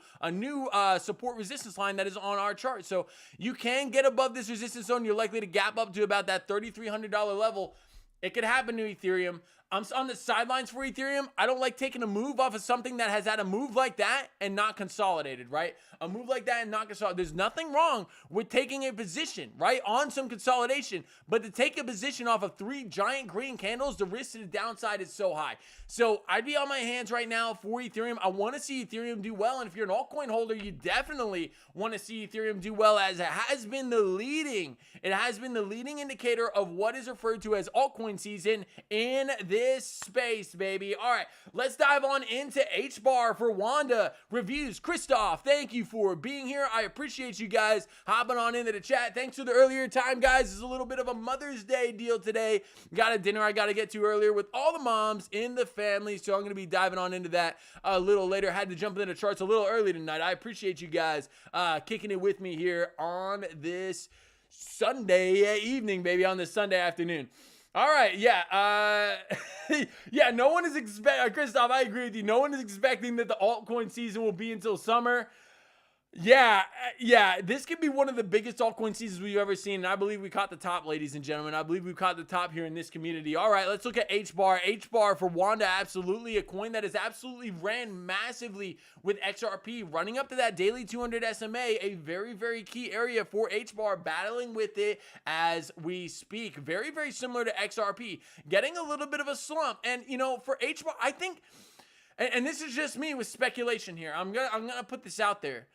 Speaker 1: support resistance line that is on our chart. So you can get above this resistance zone. You're likely to gap up to about that $3,300 level. It could happen to Ethereum. I'm on the sidelines for Ethereum. I don't like taking a move off of something that has had a move like that and not consolidated, right? A move like that and not consolidated. There's nothing wrong with taking a position, right, on some consolidation, but to take a position off of 3 giant green candles, the risk to the downside is so high. So I'd be on my hands right now for Ethereum. I want to see Ethereum do well, and if you're an altcoin holder, you definitely want to see Ethereum do well, as it has been the leading indicator of what is referred to as altcoin season in this space, baby. All right, let's dive on into H-bar for Wanda reviews. Christoph, thank you for being here. I appreciate you guys hopping on into the chat. Thanks for the earlier time, guys. It's a little bit of a Mother's Day deal today. Got a dinner I got to get to earlier with all the moms in the family, so I'm going to be diving on into that a little later. Had to jump into the charts a little early tonight. I appreciate you guys kicking it with me here on this Sunday evening, baby, on this Sunday afternoon. All right, yeah, yeah, no one is expecting, Christoph, I agree with you. No one is expecting that the altcoin season will be until summer. Yeah, this could be one of the biggest altcoin seasons we've ever seen, and I believe we caught the top, ladies and gentlemen. I believe we've caught the top here in this community. All right, let's look at H-bar. H-bar for Wanda, absolutely a coin that has absolutely ran massively with XRP, running up to that daily 200 SMA, a very key area for H-bar, battling with it as we speak. Very similar to XRP, getting a little bit of a slump. And, you know, for H-bar, I think, and this is just me with speculation here, I'm gonna put this out there.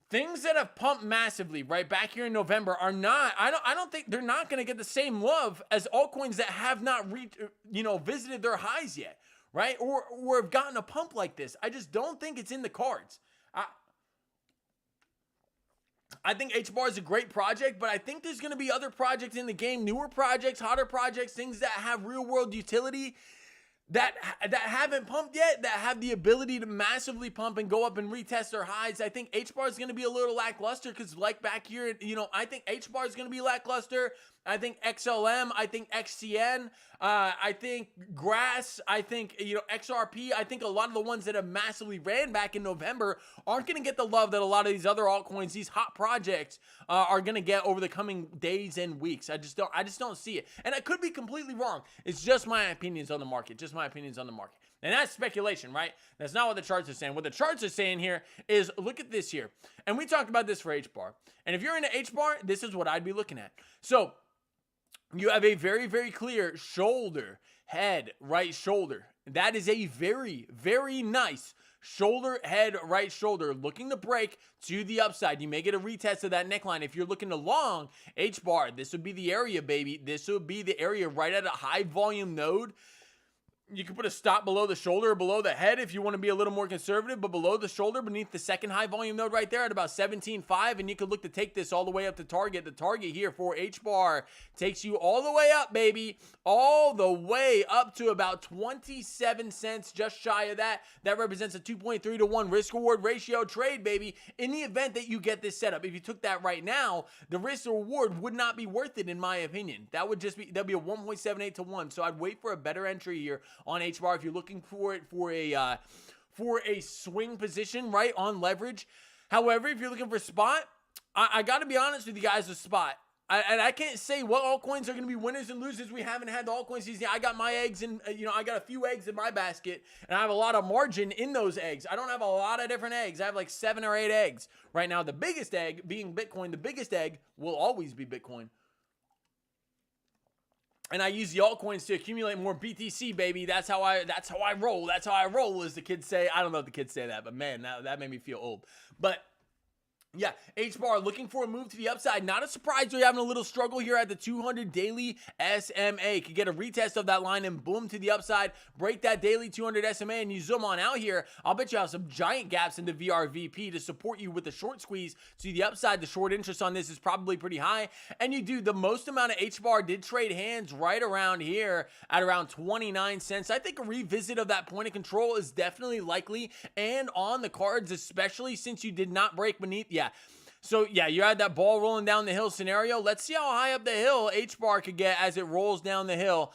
Speaker 1: Things that have pumped massively right back here in November are not, I don't think they're not going to get the same love as altcoins that have not visited their highs yet, right? Or have gotten a pump like this. I just don't think it's in the cards. I think H-bar is a great project, but I think there's going to be other projects in the game, newer projects, hotter projects, things that have real world utility that haven't pumped yet, that have the ability to massively pump and go up and retest their highs. I think H-bar is going to be a little lackluster because, like back here, I think H-bar is going to be lackluster. I think XLM, I think XCN, I think Grass, I think, XRP, I think a lot of the ones that have massively ran back in November aren't going to get the love that a lot of these other altcoins, these hot projects, are going to get over the coming days and weeks. I just don't see it. And I could be completely wrong. It's just my opinions on the market, And that's speculation, right? That's not what the charts are saying. What the charts are saying here is, look at this here. And we talked about this for H-bar. And if you're into H-bar, this is what I'd be looking at. So you have a very clear shoulder, head, right shoulder. That is a very nice shoulder, head, right shoulder, looking to break to the upside. You may get a retest of that neckline. If you're looking to long H-bar, this would be the area, baby. This would be the area right at a high volume node. You can put a stop below the shoulder or below the head if you want to be a little more conservative, but below the shoulder, beneath the second high volume node right there at about 17.5, and you could look to take this all the way up to target. The target here for H-bar takes you all the way up, baby, all the way up to about 27 cents, just shy of that. That represents a 2.3 to 1 risk-reward ratio trade, baby, in the event that you get this setup. If you took that right now, the risk-reward would not be worth it, in my opinion. That'd be a 1.78 to 1, so I'd wait for a better entry here on H-bar if you're looking for it for a swing position, right, on leverage. However, if you're looking for spot, I got to be honest with you guys with spot. I can't say what altcoins are going to be winners and losers. We haven't had the altcoin season. I got my eggs in, I got a few eggs in my basket, and I have a lot of margin in those eggs. I don't have a lot of different eggs. I have like 7 or 8 eggs right now. The biggest egg being Bitcoin. The biggest egg will always be Bitcoin. And I use the altcoins to accumulate more BTC, baby. That's how I roll. That's how I roll, as the kids say. I don't know if the kids say that, but man, that made me feel old. But Yeah, H-bar looking for a move to the upside. Not a surprise we're having a little struggle here at the 200 daily SMA. Could get a retest of that line and boom to the upside. Break that daily 200 SMA and you zoom on out here. I'll bet you have some giant gaps in the VRVP to support you with the short squeeze. To the upside, the short interest on this is probably pretty high. And you do, the most amount of H-bar did trade hands right around here at around 29 cents. I think a revisit of that point of control is definitely likely and on the cards, especially since you did not break beneath. Yeah. So, yeah, you had that ball rolling down the hill scenario. Let's see how high up the hill H-bar could get as it rolls down the hill.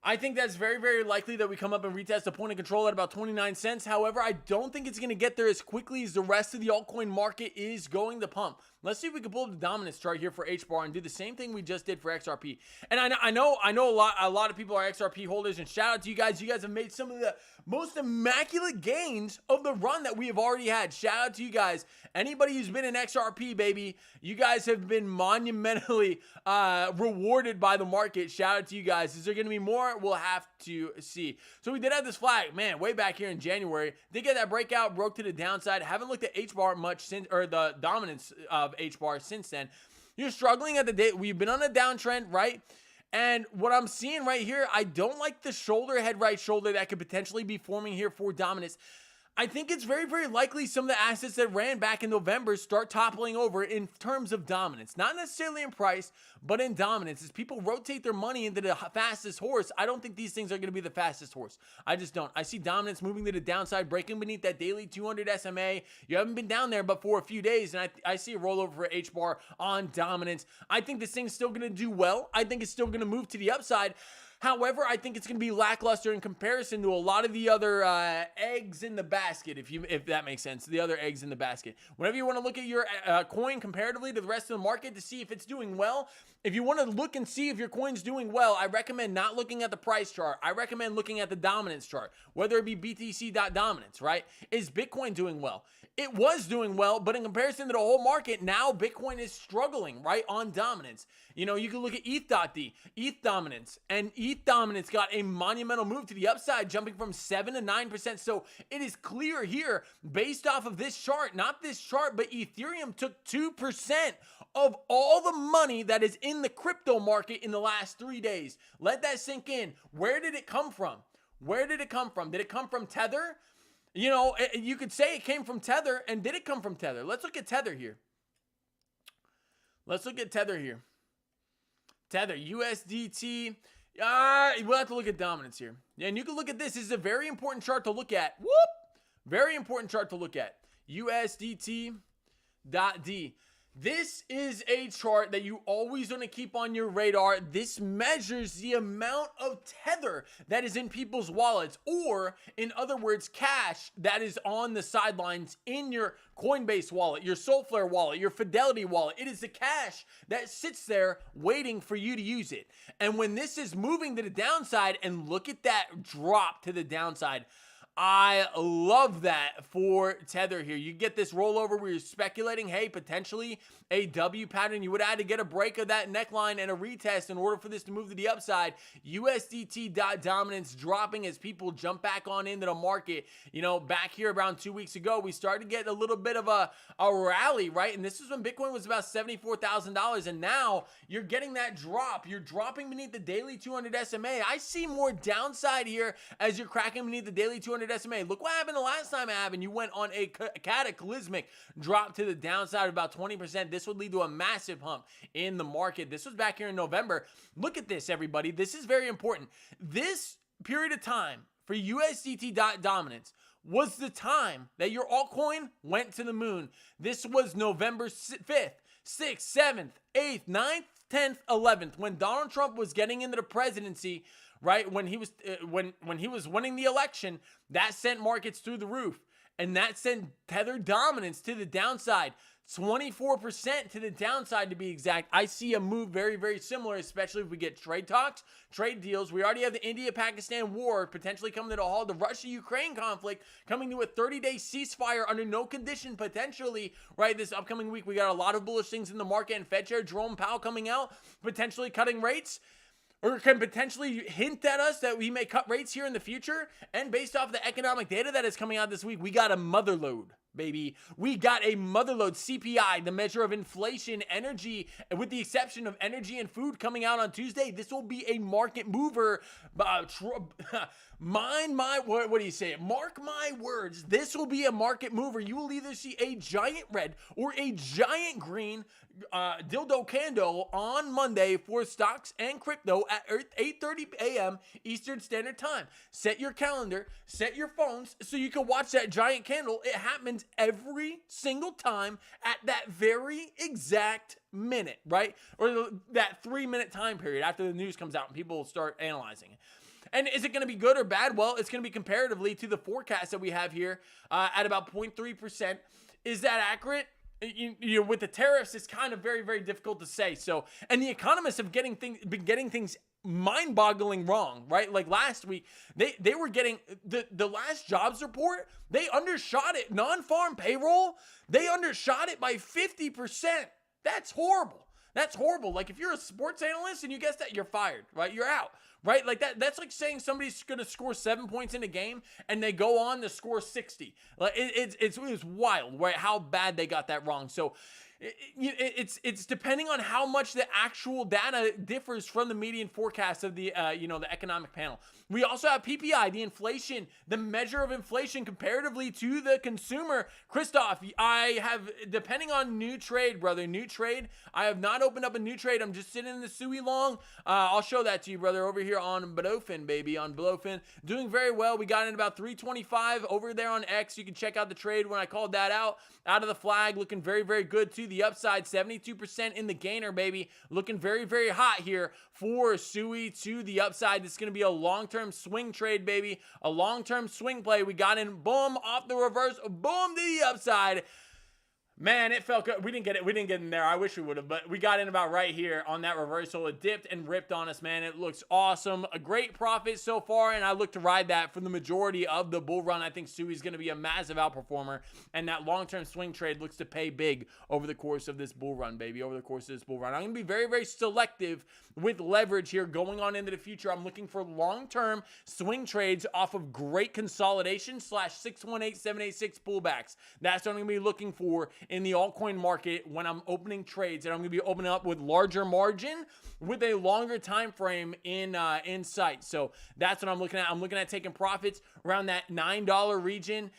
Speaker 1: I think that's very, very likely that we come up and retest the point of control at about 29 cents. However, I don't think it's going to get there as quickly as the rest of the altcoin market is going to pump. Let's see if we can pull up the dominance chart here for H-bar and do the same thing we just did for XRP. And I know a lot of people are XRP holders, and shout out to you guys. You guys have made some of the most immaculate gains of the run that we have already had. Shout out to you guys. Anybody who's been in XRP, baby, you guys have been monumentally rewarded by the market. Shout out to you guys. Is there going to be more? We'll have to see. So we did have this flag, man, way back here in January. Did get that breakout, broke to the downside. Haven't looked at H-bar much since, or the dominance of H-bar since then. You're struggling at the day. We've been on a downtrend, right? And what I'm seeing right here, I don't like the shoulder, head right shoulder that could potentially be forming here for dominance. I think it's very, very likely some of the assets that ran back in November start toppling over in terms of dominance. Not necessarily in price, but in dominance. As people rotate their money into the fastest horse, I don't think these things are going to be the fastest horse. I just don't. I see dominance moving to the downside, breaking beneath that daily 200 SMA. You haven't been down there but for a few days, and I see a rollover for H-bar on dominance. I think this thing's still going to do well. I think it's still going to move to the upside. However, I think it's going to be lackluster in comparison to a lot of the other eggs in the basket, if that makes sense, the other eggs in the basket. Whenever you want to look at your coin comparatively to the rest of the market to see if it's doing well, if you want to look and see if your coin's doing well, I recommend not looking at the price chart. I recommend looking at the dominance chart, whether it be BTC.dominance, right? Is Bitcoin doing well? It was doing well, but in comparison to the whole market, now Bitcoin is struggling, right, on dominance. You know, you can look at ETH.D, ETH dominance, and ETH dominance got a monumental move to the upside, jumping from 7 to 9%. So it is clear here, based off of this chart, not this chart, but Ethereum took 2% of all the money that is in the crypto market in the last 3 days. Let that sink in. Where did it come from? Where did it come from? Did it come from Tether? You know, you could say it came from Tether, and did it come from Tether? Let's look at Tether here. Let's look at Tether here. Tether, USDT. We'll have to look at dominance here. Yeah, and you can look at this. This is a very important chart to look at. Whoop! Very important chart to look at. USDT.D. This is a chart that you always want to keep on your radar. This measures the amount of Tether that is in people's wallets, or in other words, cash that is on the sidelines in your Coinbase wallet, your Solflare wallet, your Fidelity wallet. It is the cash that sits there waiting for you to use it. And when this is moving to the downside, and look at that drop to the downside, I love that for Tether here. You get this rollover where you're speculating, hey, potentially a W pattern. You would have had to get a break of that neckline and a retest in order for this to move to the upside. USDT.dominance dropping as people jump back on into the market. You know, back here around 2 weeks ago, we started to get a little bit of a rally, right? And this is when Bitcoin was about $74,000. And now you're getting that drop. You're dropping beneath the daily 200 SMA. I see more downside here as you're cracking beneath the daily 200 SMA. Look what happened the last time it happened. You went on a cataclysmic drop to the downside of about 20%. This would lead to a massive hump in the market. This was back here in November. Look at this, everybody. This is very important. This period of time for USDT.dominance was the time that your altcoin went to the moon. This was November 5th, 6th, 7th, 8th, 9th, 10th, 11th, when Donald Trump was getting into the presidency. Right, when he was when he was winning the election, that sent markets through the roof, and that sent Tether dominance to the downside, 24% to the downside to be exact. I see a move very, very similar, especially if we get trade talks, trade deals. We already have the India-Pakistan war potentially coming to a halt, the Russia-Ukraine conflict coming to a 30-day ceasefire under no condition potentially, right, this upcoming week. We got a lot of bullish things in the market, and Fed Chair Jerome Powell coming out, potentially cutting rates, or can potentially hint at us that we may cut rates here in the future. And based off the economic data that is coming out this week, we got a mother load. baby. We got a motherload CPI, the measure of inflation, energy, with the exception of energy and food coming out on Tuesday. This will be a market mover. Mind my word, what do you say? Mark my words. This will be a market mover. You will either see a giant red or a giant green dildo candle on Monday for stocks and crypto at 8:30 a.m. Eastern Standard Time. Set your calendar, set your phones so you can watch that giant candle. It happens every single time at that very exact minute, right? Or that 3-minute time period after the news comes out and people start analyzing it. And is it going to be good or bad? Well, it's going to be comparatively to the forecast that we have here at about 0.3%. Is that accurate? You know, with the tariffs, it's kind of very, very difficult to say. So, and the economists have been getting things mind-boggling wrong, right? Like last week, they were getting the last jobs report. They undershot it. Non-farm payroll, they undershot it by 50%. That's horrible. That's horrible. Like if you're a sports analyst and you guess that, you're fired, right? You're out, right? Like that's like saying somebody's going to score 7 points in a game and they go on to score 60. Like it's wild, right? How bad they got that wrong. So it's depending on how much the actual data differs from the median forecast of the the economic panel. We also have PPI, the inflation, the measure of inflation comparatively to the consumer. Christoph, I have, depending on new trade, brother, new trade. I have not opened up a new trade. I'm just sitting in the SUI long. I'll show that to you, brother, over here on Blowfin, baby, on Blowfin. Doing very well. We got in about 325 over there on X. You can check out the trade when I called that out of the flag. Looking very, very good to the upside. 72% in the gainer, baby. Looking very, very hot here for SUI to the upside. This is going to be a long-term swing trade, baby. A long-term swing play. We got in, boom, off the reverse, boom, to the upside. Man, it felt good. We didn't get it. We didn't get in there. I wish we would have, but we got in about right here on that reversal. It dipped and ripped on us, man. It looks awesome. A great profit so far, and I look to ride that for the majority of the bull run. I think Sui's going to be a massive outperformer, and that long-term swing trade looks to pay big over the course of this bull run, baby, over the course of this bull run. I'm going to be very, very selective with leverage here going on into the future. I'm looking for long-term swing trades off of great consolidation / 618-786 pullbacks. That's what I'm going to be looking for in the altcoin market when I'm opening trades, and I'm going to be opening up with larger margin with a longer time frame in sight. So that's what I'm looking at. I'm looking at taking profits around that $9 region,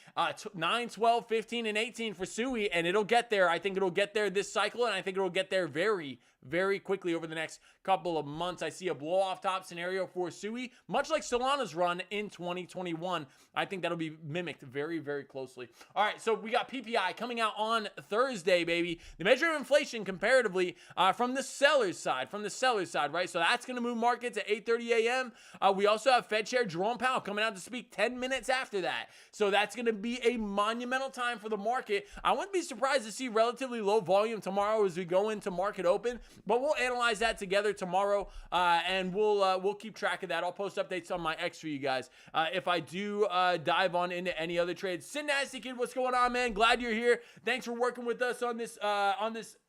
Speaker 1: 9, 12, 15, and 18 for SUI, and it'll get there. I think it'll get there this cycle, and I think it'll get there very, very quickly over the next couple of months. I see a blow off top scenario for SUI, much like Solana's run in 2021. I think that'll be mimicked very, very closely. All right, so we got PPI coming out on Thursday, baby. The measure of inflation comparatively from the seller's side, right? So that's going to move markets at 8:30 a.m. We also have Fed Chair Jerome Powell coming out to speak 10 minutes after that. So that's going to be a monumental time for the market. I wouldn't be surprised to see relatively low volume tomorrow as we go into market open, but we'll analyze that together tomorrow, and we'll keep track of that. I'll post updates on my X for you guys if I do dive on into any other trades. Sin Nasty Kid, what's going on, man? Glad you're here. Thanks for working with us on this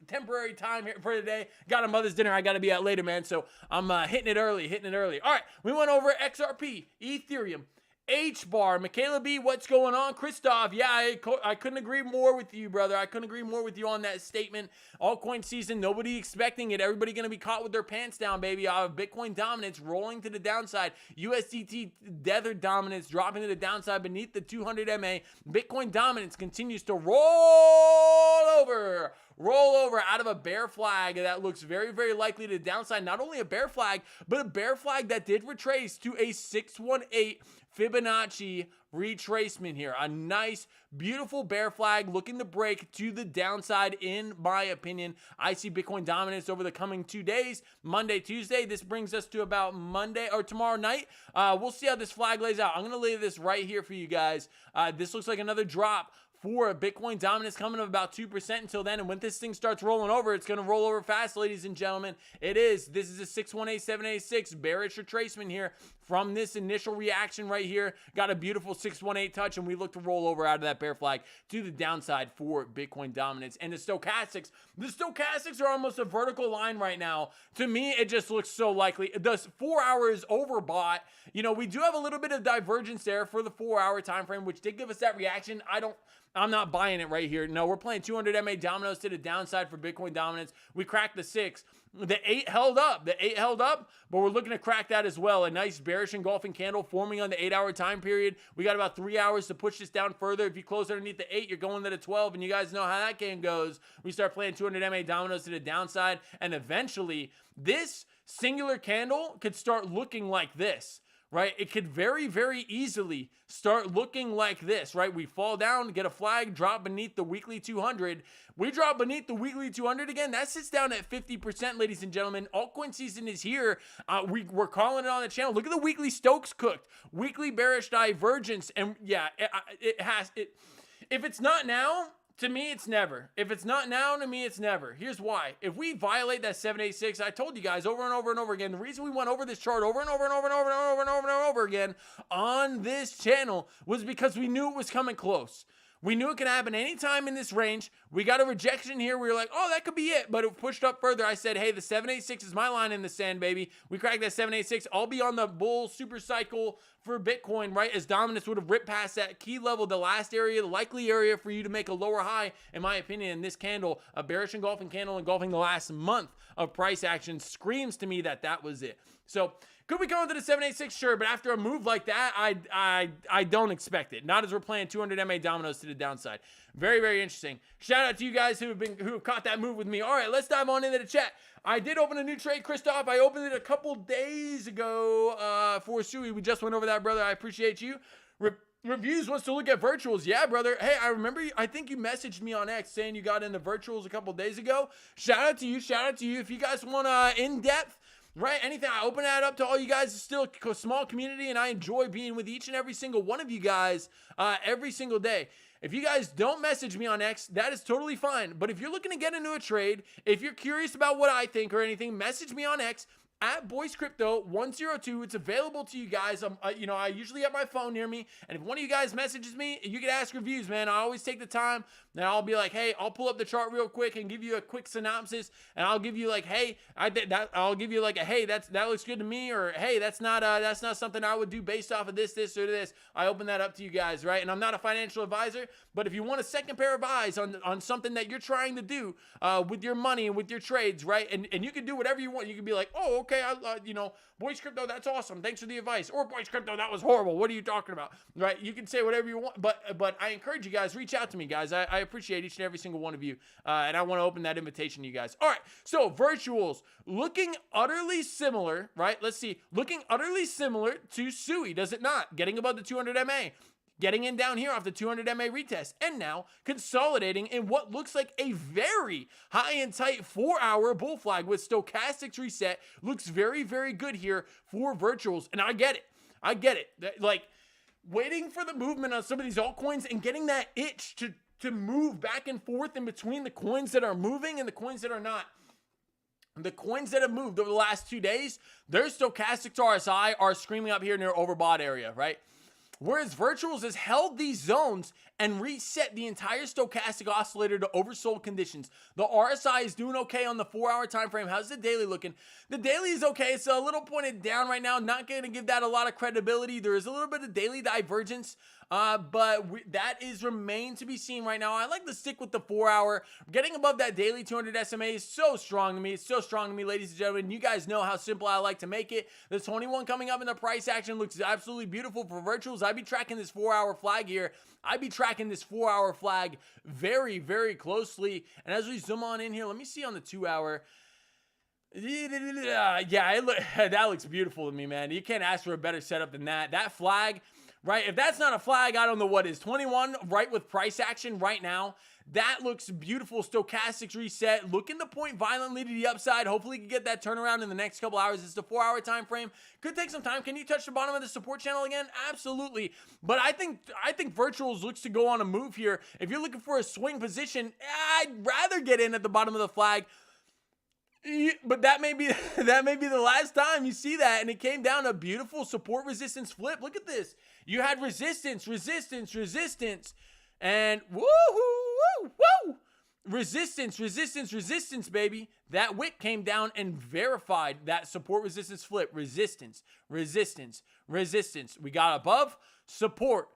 Speaker 1: temporary time here for today. Got a mother's dinner I got to be at later, man. So I'm hitting it early. All right, we went over XRP, Ethereum, H-Bar, Michaela B, what's going on? Christoph, yeah, I couldn't agree more with you, brother. I couldn't agree more with you on that statement. Altcoin season, nobody expecting it. Everybody going to be caught with their pants down, baby. Bitcoin dominance rolling to the downside. USDT Tether dominance dropping to the downside beneath the 200 MA. Bitcoin dominance continues to roll over out of a bear flag that looks very, very likely to the downside. Not only a bear flag, but a bear flag that did retrace to a 618 Fibonacci retracement here. A nice, beautiful bear flag looking to break to the downside, in my opinion. I see Bitcoin dominance over the coming 2 days, Monday, Tuesday. This brings us to about Monday or tomorrow night. We'll see how this flag lays out. I'm going to lay this right here for you guys. This looks like another drop for Bitcoin dominance coming of about 2% until then. And when this thing starts rolling over, it's going to roll over fast, ladies and gentlemen. It is. This is a 618786 bearish retracement here from this initial reaction right here. Got a beautiful 618 touch, and we look to roll over out of that bear flag to the downside for Bitcoin dominance. And the stochastics are almost a vertical line right now. To me, it just looks so likely. The 4 hours overbought. You know, we do have a little bit of divergence there for the 4 hour time frame, which did give us that reaction. I'm not buying it right here. No, we're playing 200 MA dominoes to the downside for Bitcoin dominance. We cracked the 6. The 8 held up. The 8 held up, but we're looking to crack that as well. A nice bearish engulfing candle forming on the 8-hour time period. We got about 3 hours to push this down further. If you close underneath the 8, you're going to the 12, and you guys know how that game goes. We start playing 200 MA dominoes to the downside, and eventually this singular candle could start looking like this. Right? It could very, very easily start looking like this, right? We fall down, get a flag, drop beneath the weekly 200. We drop beneath the weekly 200 again. That sits down at 50%, ladies and gentlemen. Altcoin season is here. We're calling it on the channel. Look at the weekly Stokes cooked. Weekly bearish divergence. And yeah, if it's not now, to me, it's never. If it's not now, to me, it's never. Here's why. If we violate that 786, I told you guys over and over and over again, the reason we went over this chart over and over and over and over and over and over and over again on this channel was because we knew it was coming close. We knew it could happen anytime in this range. We got a rejection here. We were like, oh, that could be it. But it pushed up further. I said, hey, the 786 is my line in the sand, baby. We cracked that 786. I'll be on the bull super cycle for Bitcoin, right? As dominance would have ripped past that key level, the last area, the likely area for you to make a lower high, in my opinion, in this candle, a bearish engulfing candle engulfing the last month of price action screams to me that that was it. So could we go into the 786? Sure, but after a move like that, I don't expect it. Not as we're playing 200 MA dominoes to the downside. Very, very interesting. Shout out to you guys who have caught that move with me. All right, let's dive on into the chat. I did open a new trade, Christoph. I opened it a couple days ago for Sui. We just went over that, brother. I appreciate you. Reviews wants to look at virtuals. Yeah, brother. Hey, I remember I think you messaged me on X saying you got into virtuals a couple days ago. Shout out to you. Shout out to you. If you guys want in-depth, right, anything, I open that up to all you guys. It's still a small community, and I enjoy being with each and every single one of you guys every single day. If you guys don't message me on X, that is totally fine. But if you're looking to get into a trade, if you're curious about what I think or anything, message me on X at BOYCECRYPTO102. It's available to you guys. I usually have my phone near me, and if one of you guys messages me, you can ask reviews, man. I always take the time. Now I'll be like, hey, I'll pull up the chart real quick and give you a quick synopsis, and I'll give you like, hey, I'll give you like a, hey, that looks good to me, or hey, that's not something I would do based off of this, or this. I open that up to you guys, right? And I'm not a financial advisor, but if you want a second pair of eyes on something that you're trying to do with your money and with your trades, right? And you can do whatever you want. You can be like, oh, okay, Boys Crypto, that's awesome. Thanks for the advice. Or Boys Crypto, that was horrible. What are you talking about? Right? You can say whatever you want, but I encourage you guys, reach out to me, guys. I appreciate each and every single one of you, and I want to open that invitation to you guys. All right, so virtuals looking utterly similar, right? Let's see, looking utterly similar to Sui, does it not? Getting above the 200 MA. Getting in down here off the 200 MA retest, and now consolidating in what looks like a very high and tight 4-hour bull flag with stochastics reset. Looks very, very good here for virtuals, and I get it. Like, waiting for the movement on some of these altcoins and getting that itch to move back and forth in between the coins that are moving and the coins that are not. The coins that have moved over the last 2 days, their stochastics RSI are screaming up here near overbought area, right? Whereas virtuals has held these zones and reset the entire stochastic oscillator to oversold conditions. The RSI is doing okay on the 4-hour time frame. How's the daily looking? The daily is okay. It's a little pointed down right now. Not going to give that a lot of credibility. There is a little bit of daily divergence, but that remains to be seen right now. I like to stick with the 4-hour. Getting above that daily 200 SMA is so strong to me. It's so strong to me, ladies and gentlemen. You guys know how simple I like to make it. The 21 coming up in the price action looks absolutely beautiful for virtuals. I'd be tracking this 4-hour flag here. I'd be tracking this 4-hour flag very, very closely. And as we zoom on in here, let me see on the 2-hour. Yeah, that looks beautiful to me, man. You can't ask for a better setup than that. That flag, right? If that's not a flag, I don't know what is. 21 right with price action right now. That looks beautiful. Stochastics reset. Looking to point violently to the upside. Hopefully, you can get that turnaround in the next couple hours. It's the 4-hour time frame. Could take some time. Can you touch the bottom of the support channel again? Absolutely. But I think virtuals looks to go on a move here. If you're looking for a swing position, I'd rather get in at the bottom of the flag. But that may be the last time you see that, and it came down a beautiful support resistance flip. Look at this. You had resistance, and woo, resistance, baby. That wick came down and verified that support resistance flip. Resistance. We got above support,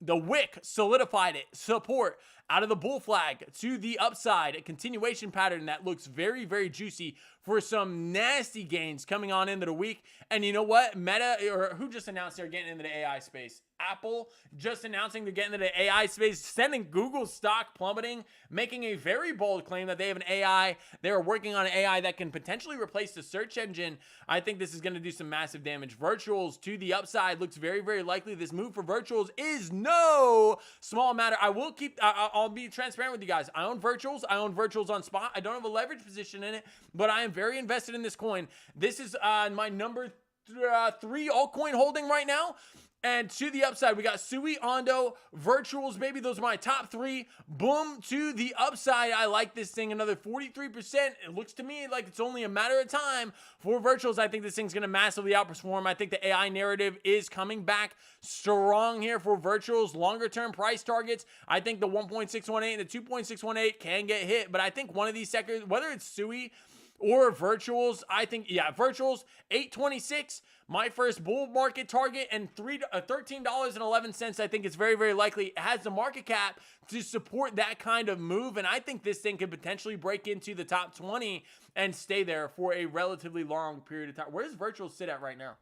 Speaker 1: The wick solidified it. Support out of the bull flag to the upside. A continuation pattern that looks very, very juicy for some nasty gains coming on into the week. And you know what? Meta, or who just announced they're getting into the AI space? Apple just announcing they're getting into the AI space, sending Google's stock plummeting, making a very bold claim that they have an AI. They're working on an AI that can potentially replace the search engine. I think this is going to do some massive damage. Virtuals to the upside looks very, very likely. This move for virtuals is no small matter. I'll be transparent with you guys. I own virtuals. I own virtuals on spot. I don't have a leverage position in it, but I am very invested in this coin. This is my number 3 altcoin holding right now. And to the upside, we got Sui, Ondo, Virtuals, baby. Those are my top 3. Boom, to the upside. I like this thing. Another 43%. It looks to me like it's only a matter of time for Virtuals. I think this thing's going to massively outperform. I think the AI narrative is coming back strong here for Virtuals. Longer term price targets. I think the 1.618 and the 2.618 can get hit. But I think one of these sectors, whether it's Sui or Virtuals, I think, yeah, Virtuals, 826, my first bull market target, and $13.11. I think it's very, very likely it has the market cap to support that kind of move, and I think this thing could potentially break into the top 20 and stay there for a relatively long period of time. Where does Virtuals sit at right now?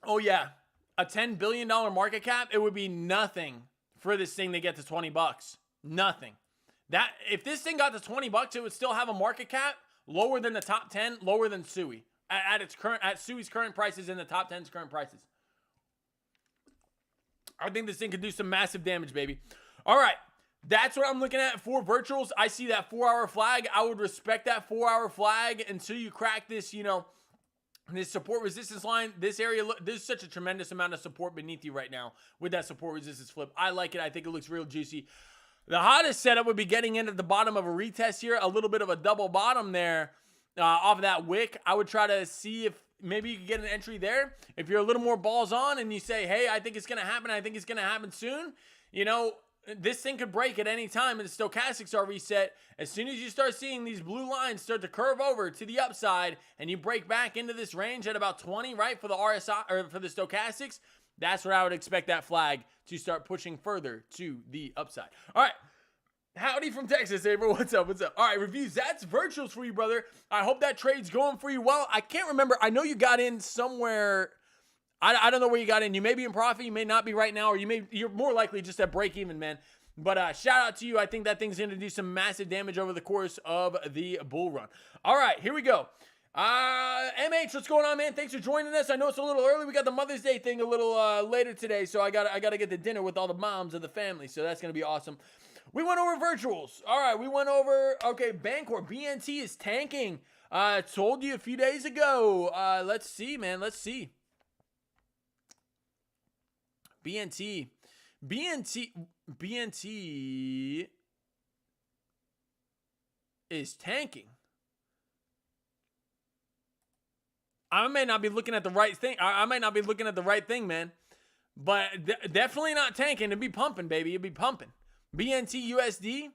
Speaker 1: Oh, yeah, a $10 billion market cap, it would be nothing for this thing to get to 20 bucks. Nothing. That if this thing got to 20 bucks, it would still have a market cap lower than the top 10, lower than Sui at Sui's current prices and the top 10's current prices. I think this thing could do some massive damage, baby. All right. That's what I'm looking at for Virtuals. I see that 4-hour flag. I would respect that 4-hour flag until you crack this, this support resistance line. This area, there's such a tremendous amount of support beneath you right now with that support resistance flip. I like it. I think it looks real juicy. The hottest setup would be getting in at the bottom of a retest here, a little bit of a double bottom there off of that wick. I would try to see if maybe you can get an entry there. If you're a little more balls on and you say, hey, I think it's going to happen. I think it's going to happen soon. This thing could break at any time and the stochastics are reset. As soon as you start seeing these blue lines start to curve over to the upside and you break back into this range at about 20, right, for the RSI or for the stochastics, that's where I would expect that flag to start pushing further to the upside. All right. Howdy from Texas, April. What's up? What's up? All right, reviews. That's Virtuals for you, brother. I hope that trade's going for you well. I can't remember. I know you got in somewhere. I don't know where you got in. You may be in profit. You may not be right now, or you're more likely just at break even, man. But shout out to you. I think that thing's going to do some massive damage over the course of the bull run. All right, here we go. MH, what's going on, man? Thanks for joining us. I know it's a little early. We got the Mother's Day thing a little later today, so I gotta get to dinner with all the moms of the family. So that's gonna be awesome. We went over Virtuals. All right, we went over. Okay, Bancor BNT is tanking. Told you a few days ago. Let's see, man. Let's see. BNT is tanking. I may not be looking at the right thing. I might not be looking at the right thing, man. But definitely not tanking. It'd be pumping, baby. It'd be pumping. BNT USD.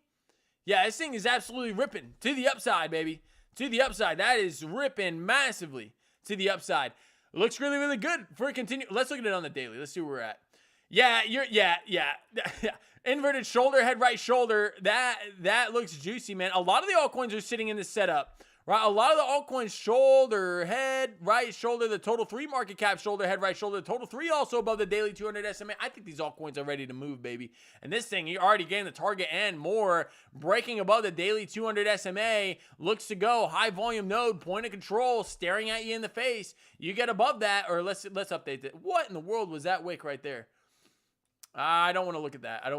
Speaker 1: Yeah, this thing is absolutely ripping. To the upside, baby. To the upside. That is ripping massively to the upside. Looks really, really good for a continue. Let's look at it on the daily. Let's see where we're at. Yeah, yeah. Inverted shoulder, head, right shoulder. That looks juicy, man. A lot of the altcoins are sitting in this setup. Right, a lot of the altcoins, shoulder, head, right shoulder, the total 3 market cap, shoulder, head, right shoulder, the total 3 also above the daily 200 SMA. I think these altcoins are ready to move, baby. And this thing, you already gained the target and more, breaking above the daily 200 SMA, looks to go, high volume node, point of control, staring at you in the face. You get above that, or let's update it. What in the world was that wick right there? I don't want to look at that. I'm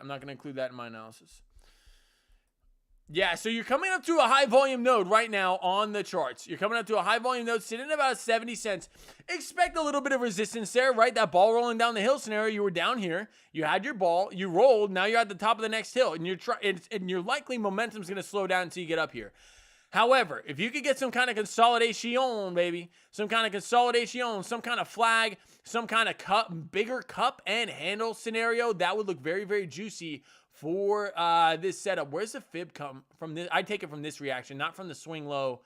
Speaker 1: not going to include that in my analysis. Yeah, so you're coming up to a high volume node right now on the charts. You're coming up to a high volume node sitting at about 70 cents. Expect a little bit of resistance there, right? That ball rolling down the hill scenario. You were down here. You had your ball. You rolled. Now you're at the top of the next hill. And your likely momentum's going to slow down until you get up here. However, if you could get some kind of consolidation, baby, some kind of consolidation, some kind of flag, some kind of cup, bigger cup and handle scenario, that would look very, very juicy for this setup. Where's the fib come from? This, I take it from this reaction, not from the swing low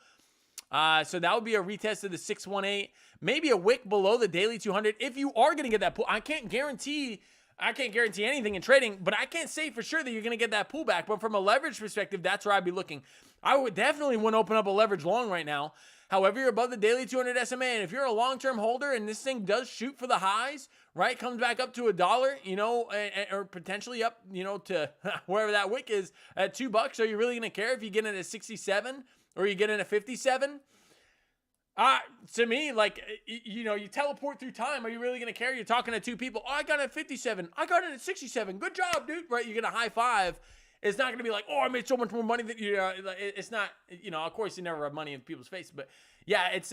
Speaker 1: So that would be a retest of the 618, maybe a wick below the daily 200. If you are going to get that pull, I can't guarantee anything in trading, but I can't say for sure that you're going to get that pullback. But from a leverage perspective, that's where I'd be looking. I would definitely want to open up a leverage long right now. However, you're above the daily 200 SMA, and if you're a long-term holder and this thing does shoot for the highs, right, comes back up to $1, you know, or potentially up, you know, to wherever that wick is at $2, are you really going to care if you get in at 67 or you get in at 57? To me, like, you know, you teleport through time. Are you really going to care? You're talking to two people. Oh, I got it at 57. I got it at 67. Good job, dude. Right? You're going to high five. It's not going to be like, oh, I made so much more money that, you know, it's not, you know, of course you never rub money in people's faces, but yeah, it's,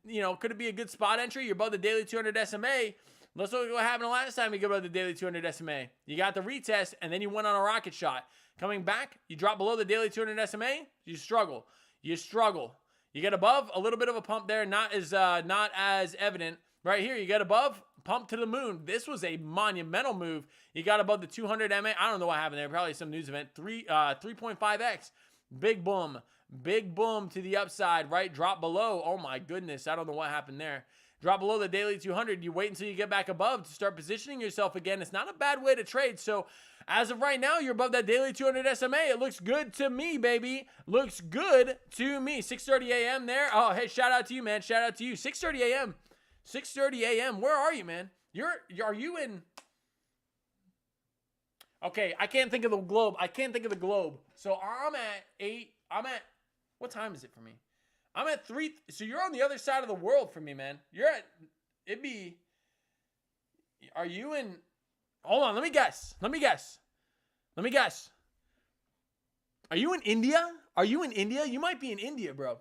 Speaker 1: you know, could it be a good spot entry? You're above the daily 200 SMA. Let's look at what happened last time you go above the daily 200 SMA. You got the retest and then you went on a rocket shot. Coming back, you drop below the daily 200 SMA, you struggle. You get above, a little bit of a pump there, not as evident. Right here, you get above, pump to the moon. This was a monumental move. You got above the 200 MA. I don't know what happened there. Probably some news event. 3.5x. Big boom. Big boom to the upside, right? Drop below. Oh, my goodness. I don't know what happened there. Drop below the daily 200. You wait until you get back above to start positioning yourself again. It's not a bad way to trade. So, as of right now, you're above that daily 200 SMA. It looks good to me, baby. Looks good to me. 6:30 a.m. there. Oh, hey, shout out to you, man. Shout out to you. 6:30 a.m. 6:30 a.m. Where are you, man? Are you in? Okay, I can't think of the globe. So I'm at 8. What time is it for me? I'm at 3. So you're on the other side of the world for me, man. Are you in? Hold on, let me guess. Are you in India? You might be in India, bro.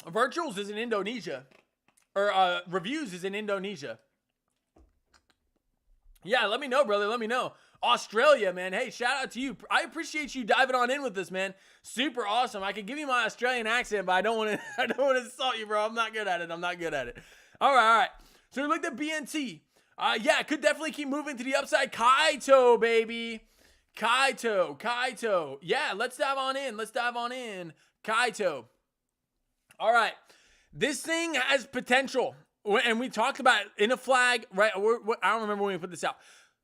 Speaker 1: Virtuals is in Indonesia. Or reviews is in Indonesia. Yeah, let me know, brother. Let me know. Australia, man. Hey, shout out to you. I appreciate you diving on in with this, man. Super awesome. I could give you my Australian accent, but I don't want to insult you, bro. I'm not good at it. All right. So we looked at BNT. Yeah, it could definitely keep moving to the upside. Kaito, baby. Kaito. Yeah, let's dive on in. Kaito. All right. This thing has potential. And we talked about it in a flag, right? I don't remember when we put this out.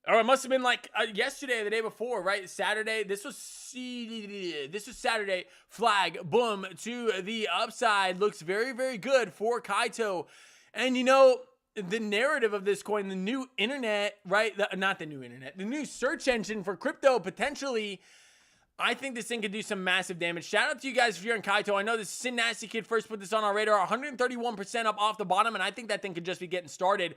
Speaker 1: Or it must have been like yesterday or the day before, right? Saturday. This was Saturday. Flag, boom, to the upside. Looks very, very good for Kaito. And, you know, the narrative of this coin, the new internet, right? Not the new internet. The new search engine for crypto, potentially. I think this thing could do some massive damage. Shout out to you guys if you're in Kaito. I know this Sin Nasty Kid first put this on our radar. 131% up off the bottom, and I think that thing could just be getting started.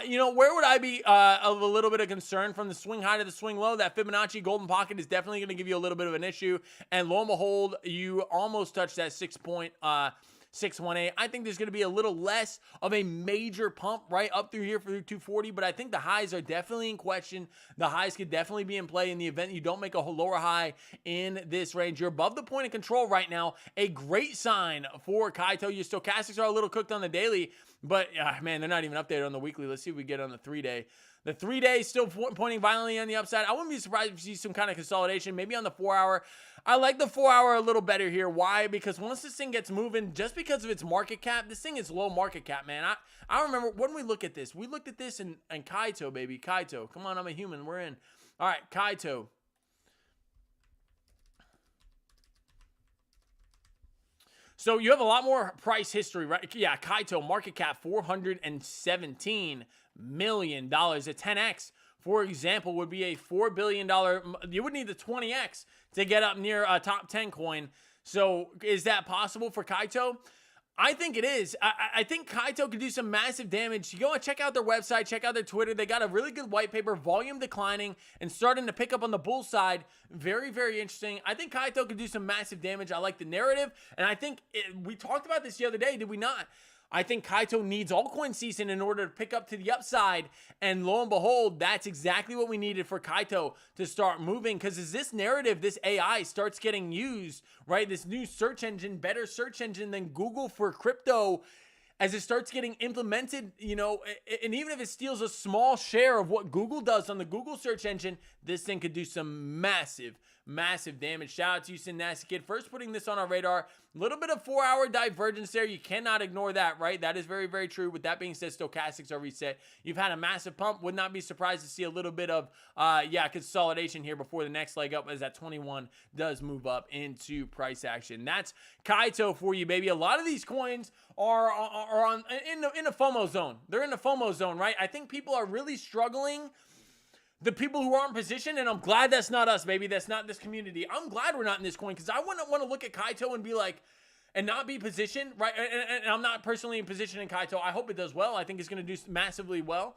Speaker 1: You know, where would I be a little bit of concern from the swing high to the swing low? That Fibonacci golden pocket is definitely going to give you a little bit of an issue. And lo and behold, you almost touched that 6.618. I think there's going to be a little less of a major pump right up through here for 240, but I think the highs are definitely in question. The highs could definitely be in play in the event you don't make a lower high in this range. You're above the point of control right now. A great sign for Kaito. Your stochastics are a little cooked on the daily, but man, they're not even updated on the weekly. Let's see if we get on the 3-day. The 3-day is still pointing violently on the upside. I wouldn't be surprised if you see some kind of consolidation, maybe on the 4-hour. I like the 4-hour a little better here. Why? Because once this thing gets moving, just because of its market cap, this thing is low market cap, man. I remember when we look at this. We looked at this and Kaito, baby. Kaito. Come on, I'm a human. We're in. All right, Kaito. So you have a lot more price history, right? Yeah, Kaito, market cap $417 million. A 10x, for example, would be a $4 billion. You would need the 20x to get up near a top 10 coin. So is that possible for Kaito? I think it is. I think Kaito could do some massive damage. You go and check out their website, check out their Twitter. They got a really good white paper, volume declining and starting to pick up on the bull side. Very, very interesting. I think Kaito could do some massive damage. I like the narrative. And I think we talked about this the other day, did we not? I think Kaito needs altcoin season in order to pick up to the upside. And lo and behold, that's exactly what we needed for Kaito to start moving. Because as this narrative, this AI starts getting used, right? This new search engine, better search engine than Google for crypto, as it starts getting implemented, you know, and even if it steals a small share of what Google does on the Google search engine, this thing could do some massive, massive damage. Shout out to you, Sin Nasty Kid. First putting this on our radar. A little bit of 4-hour divergence there. You cannot ignore that, right? That is very, very true. With that being said, stochastics are reset. You've had a massive pump. Would not be surprised to see a little bit of, consolidation here before the next leg up, as that 21 does move up into price action. That's Kaito for you, baby. A lot of these coins are in the FOMO zone. They're in the FOMO zone, right? I think people are really struggling. The people who aren't positioned, and I'm glad that's not us, baby. That's not this community. I'm glad we're not in this coin, because I wouldn't want to look at Kaito and be like, and not be positioned, right? And I'm not personally in position in Kaito. I hope it does well. I think it's going to do massively well.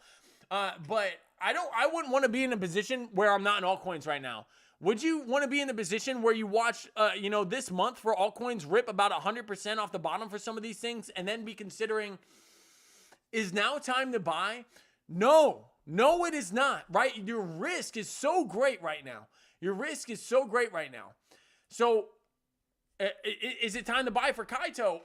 Speaker 1: But I wouldn't want to be in a position where I'm not in altcoins right now. Would you want to be in the position where you watch, this month for altcoins rip about 100% off the bottom for some of these things, and then be considering, is now time to buy? No, it is not, right? Your risk is so great right now. So, is it time to buy for Kaito?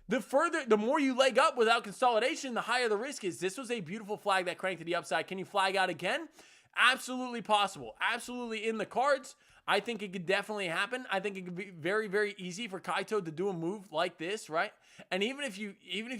Speaker 1: The more you leg up without consolidation, the higher the risk is. This was a beautiful flag that cranked to the upside. Can you flag out again? Absolutely possible. Absolutely in the cards. I think it could definitely happen. I think it could be very, very easy for Kaito to do a move like this, right? And even if you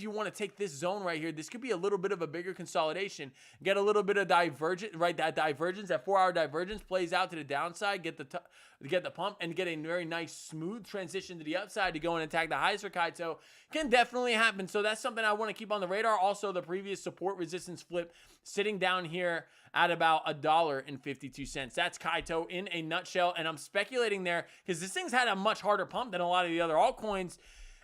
Speaker 1: want to take this zone right here, this could be a little bit of a bigger consolidation. Get a little bit of divergence, right? That divergence, that 4-hour divergence plays out to the downside, get the pump, and get a very nice smooth transition to the upside to go and attack the highs for Kaito. Can definitely happen. So that's something I want to keep on the radar. Also, the previous support resistance flip sitting down here at about $1.52. That's Kaito in a nutshell. And I'm speculating there because this thing's had a much harder pump than a lot of the other altcoins.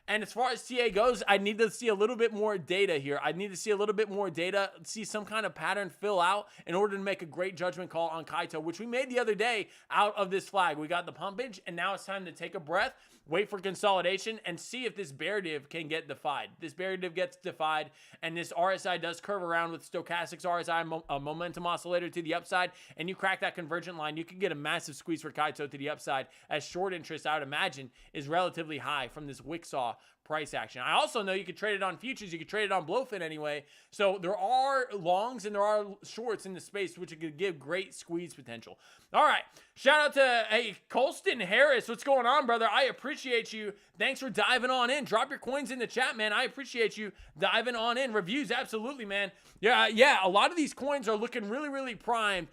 Speaker 1: And as far as TA goes, I need to see a little bit more data here. I need to see a little bit more data, see some kind of pattern fill out in order to make a great judgment call on Kaito, which we made the other day out of this flag. We got the pumpage, and now it's time to take a breath, wait for consolidation, and see if this bear div can get defied. This bear div gets defied, and this RSI does curve around with stochastics RSI, a momentum oscillator to the upside, and you crack that convergent line, you can get a massive squeeze for Kaito to the upside, as short interest, I would imagine, is relatively high from this whipsaw price action. I also know you could trade it on futures. You could trade it on Blowfin anyway. So there are longs and there are shorts in the space, which could give great squeeze potential. All right. Shout out to Colston Harris. What's going on, brother? I appreciate you. Thanks for diving on in. Drop your coins in the chat, man. I appreciate you diving on in. Reviews, absolutely, man. Yeah. A lot of these coins are looking really, really primed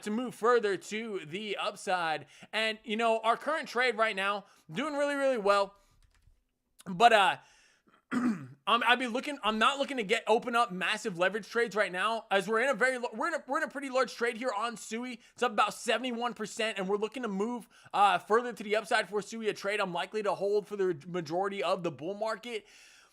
Speaker 1: to move further to the upside. And, our current trade right now, doing really, really well. But I'm not looking to open up massive leverage trades right now, as we're in a pretty large trade here on SUI. It's up about 71%, and we're looking to move further to the upside for SUI, a trade I'm likely to hold for the majority of the bull market.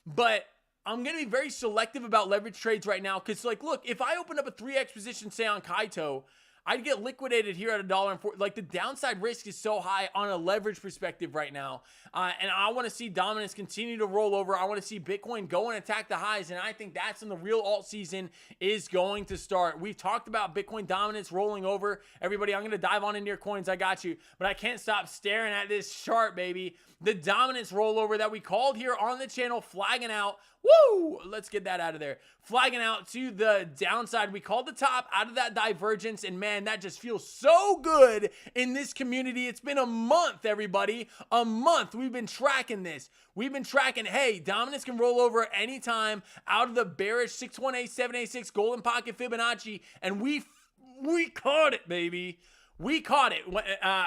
Speaker 1: But I'm going to be very selective about leverage trades right now, because look, if I open up a 3x position, say on Kaito, I'd get liquidated here at $1.40. The downside risk is so high on a leverage perspective right now. And I want to see dominance continue to roll over. I want to see Bitcoin go and attack the highs. And I think that's when the real alt season is going to start. We've talked about Bitcoin dominance rolling over. Everybody, I'm going to dive on into your coins. I got you. But I can't stop staring at this chart, baby. The dominance rollover that we called here on the channel, flagging out. Woo! Let's get that out of there. Flagging out to the downside. We called the top out of that divergence, and man, that just feels so good in this community. It's been a month, everybody. A month. We've been tracking this. We've been tracking, hey, dominance can roll over anytime out of the bearish 618, 786 golden pocket Fibonacci, and we caught it, baby. We caught it.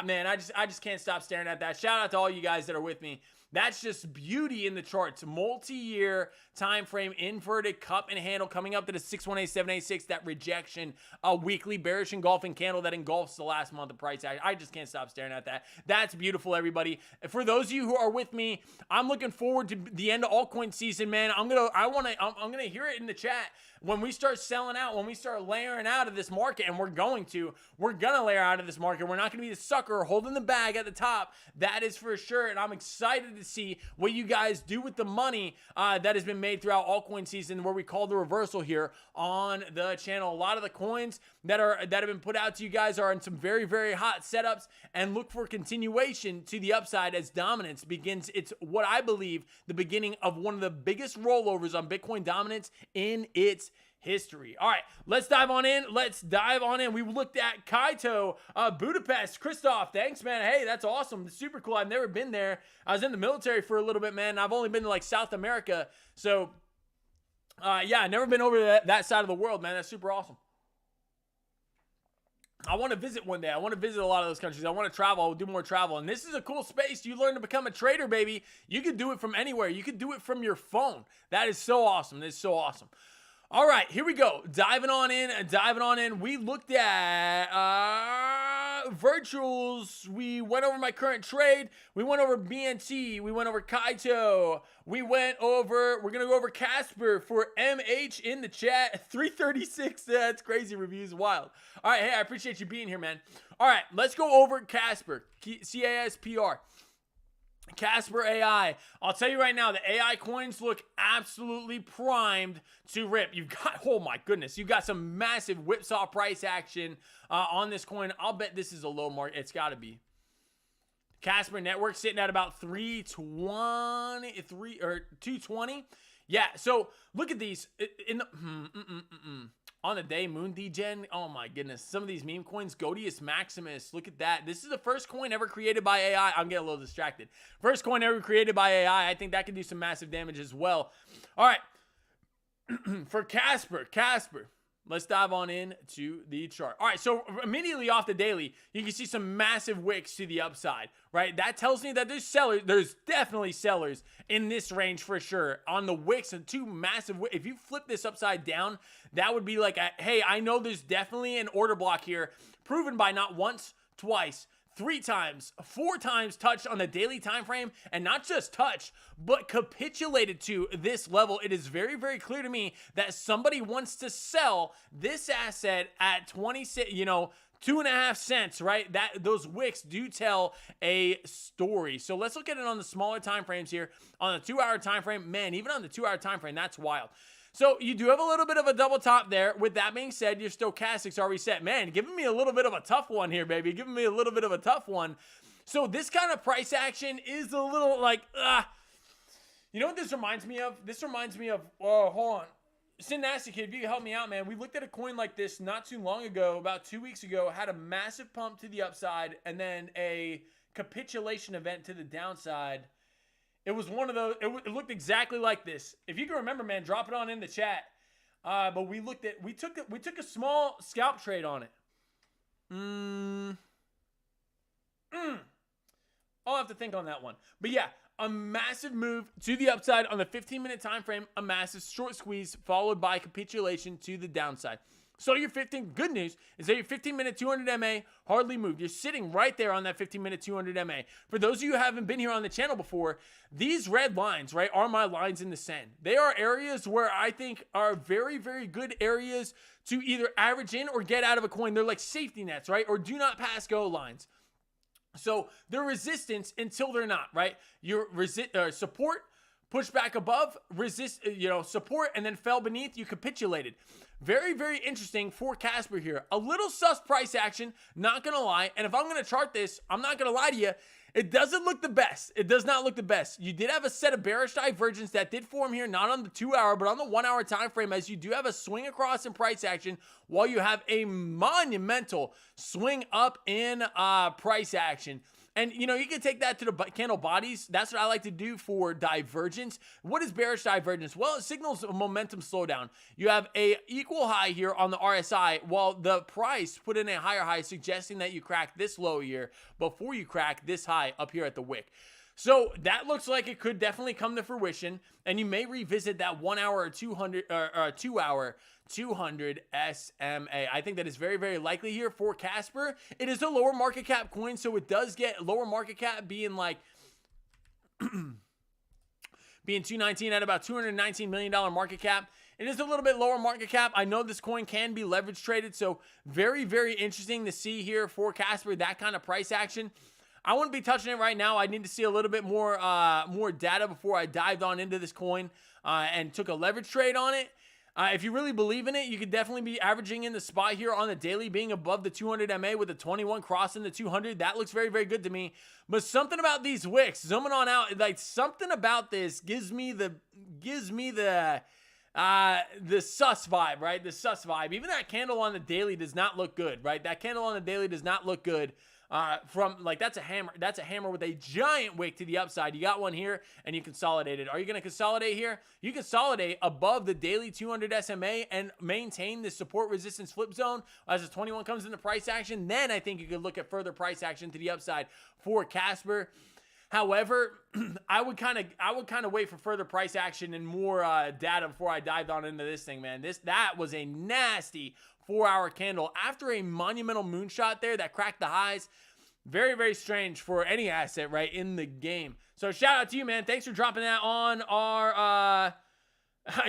Speaker 1: Man, I just can't stop staring at that. Shout out to all you guys that are with me. That's just beauty in the charts. Multi-year time frame, inverted cup and handle coming up to the 618, 786, that rejection, a weekly bearish engulfing candle that engulfs the last month of price. I just can't stop staring at that. That's beautiful, everybody. For those of you who are with me, I'm looking forward to the end of altcoin season, man. I'm gonna hear it in the chat. When we start selling out, when we start layering out of this market, and we're gonna layer out of this market. We're not gonna be the sucker holding the bag at the top. That is for sure. And I'm excited to see what you guys do with the money that has been made throughout altcoin season, where we call the reversal here on the channel. A lot of the coins that have been put out to you guys are in some very, very hot setups, and look for continuation to the upside as dominance begins. It's what I believe the beginning of one of the biggest rollovers on Bitcoin dominance in its history. All right, let's dive on in. We looked at Kaito, Budapest. Christoph, thanks, man. Hey, that's awesome. Super cool. I've never been there. I was in the military for a little bit, man. I've only been to like South America. So, yeah, I've never been over that side of the world, man. That's super awesome. I want to visit one day. I want to visit a lot of those countries. I want to travel. I'll do more travel. And this is a cool space. You learn to become a trader, baby. You can do it from anywhere. You can do it from your phone. That is so awesome. That is so awesome. All right, here we go. Diving on in. We looked at virtuals. We went over my current trade. We went over BNT. We went over Kaito. We're going to go over Casper for MH in the chat. 336. That's crazy. Reviews wild. All right, hey, I appreciate you being here, man. All right, let's go over Casper. CASPR. Casper AI. I'll tell you right now, the AI coins look absolutely primed to rip. You've got, oh my goodness, you've got some massive whipsaw price action on this coin. I'll bet this is a low mark. It's got to be. Casper Network sitting at about 220. Yeah, so look at these. In the, on the day, Moon Degen. Oh my goodness. Some of these meme coins. Godius Maximus. Look at that. This is the first coin ever created by AI. I'm getting a little distracted. First coin ever created by AI. I think that can do some massive damage as well. All right. For Casper. Let's dive on in to the chart. All right, so immediately off the daily, you can see some massive wicks to the upside, right? That tells me that there's sellers. There's definitely sellers in this range for sure. On the wicks and two massive wicks. If you flip this upside down, that would be like, hey, I know there's definitely an order block here, proven by not once, twice, 3 times, 4 times touched on the daily time frame, and not just touched, but capitulated to this level. It is very, very clear to me that somebody wants to sell this asset at 26, 2.5 cents, right? Those wicks do tell a story. So let's look at it on the smaller time frames here. On the 2-hour time frame, man, even on the 2-hour time frame, that's wild. So you do have a little bit of a double top there. With that being said, your stochastics are reset. Man, giving me a little bit of a tough one here, baby. Giving me a little bit of a tough one. So this kind of price action is a little like, you know what this reminds me of? This reminds me of, oh, hold on. Nasty Kid, if you can help me out, man. We looked at a coin like this not too long ago, about 2 weeks ago, had a massive pump to the upside and then a capitulation event to the downside. It was one of those, it looked exactly like this. If you can remember, man, drop it on in the chat. But we took a small scalp trade on it. I'll have to think on that one. But yeah, a massive move to the upside on the 15-minute time frame, a massive short squeeze followed by capitulation to the downside. So your good news is that your 15-minute 200 MA hardly moved. You're sitting right there on that 15-minute 200 MA. For those of you who haven't been here on the channel before, these red lines, right, are my lines in the sand. They are areas where I think are very, very good areas to either average in or get out of a coin. They're like safety nets, right, or do not pass go lines. So they're resistance until they're not, right? Your support, push back above, support, and then fell beneath, you capitulated. Very, very interesting for Casper here. A little sus price action, not going to lie. And if I'm going to chart this, I'm not going to lie to you, it doesn't look the best. It does not look the best. You did have a set of bearish divergence that did form here, not on the 2-hour, but on the 1-hour time frame, as you do have a swing across in price action, while you have a monumental swing up in price action. And, you can take that to the candle bodies. That's what I like to do for divergence. What is bearish divergence? Well, it signals a momentum slowdown. You have a equal high here on the RSI, while the price put in a higher high, suggesting that you crack this low here before you crack this high up here at the wick. So that looks like it could definitely come to fruition, and you may revisit that 1-hour or 2-hour 200 SMA. I think that is very, very likely here for Casper. It is a lower market cap coin, so it does get lower market cap, being like being 219 at about $219 million market cap. It is a little bit lower market cap. I know this coin can be leverage traded, so very, very interesting to see here for Casper, that kind of price action. I wouldn't be touching it right now. I need to see a little bit more data before I dived on into this coin and took a leverage trade on it. If you really believe in it, you could definitely be averaging in the spot here on the daily, being above the 200 MA with a 21 crossing the 200. That looks very, very good to me. But something about these wicks, zooming on out, like something about this gives me the the sus vibe, right? The sus vibe. Even that candle on the daily does not look good, right? That candle on the daily does not look good. From like, that's a hammer with a giant wick to the upside. You got one here and you consolidated. Are you going to consolidate here? You consolidate above the daily 200 SMA and maintain the support resistance flip zone as the 21 comes into price action. Then I think you could look at further price action to the upside for Casper. However, I would kind of wait for further price action and more data before I dived on into this thing, man. That was a nasty 4-hour candle after a monumental moonshot there that cracked the highs. Very, very strange for any asset, right, in the game. So shout out to you, man. Thanks for dropping that on our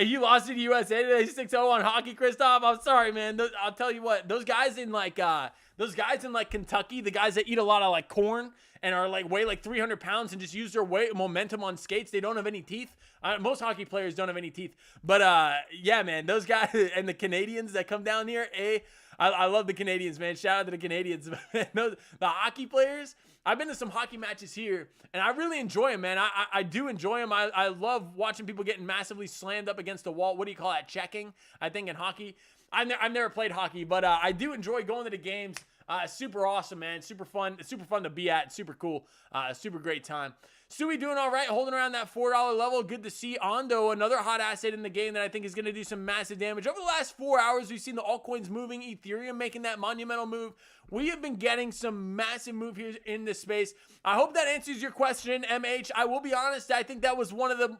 Speaker 1: you lost to the USA today, 6-0 on hockey, Christoph. I'm sorry, man. I'll tell you what, those guys in like Kentucky, the guys that eat a lot of like corn and are like weigh like 300 pounds and just use their weight momentum on skates. They don't have any teeth. Most hockey players don't have any teeth. But yeah, man, those guys and the Canadians that come down here, I love the Canadians, man. Shout out to the Canadians. The hockey players, I've been to some hockey matches here, and I really enjoy them, man. I do enjoy them. I love watching people getting massively slammed up against the wall. What do you call that? Checking, I think, in hockey. I've never played hockey, but I do enjoy going to the games. Super awesome, man. Super fun to be at. Super cool. Super great time. Stewie doing all right, holding around that $4 level. Good to see. Ondo, another hot asset in the game that I think is going to do some massive damage. Over the last 4 hours, we've seen the altcoins moving. Ethereum making that monumental move. We have been getting some massive move here in this space. I hope that answers your question, MH. I will be honest, I think that was one of the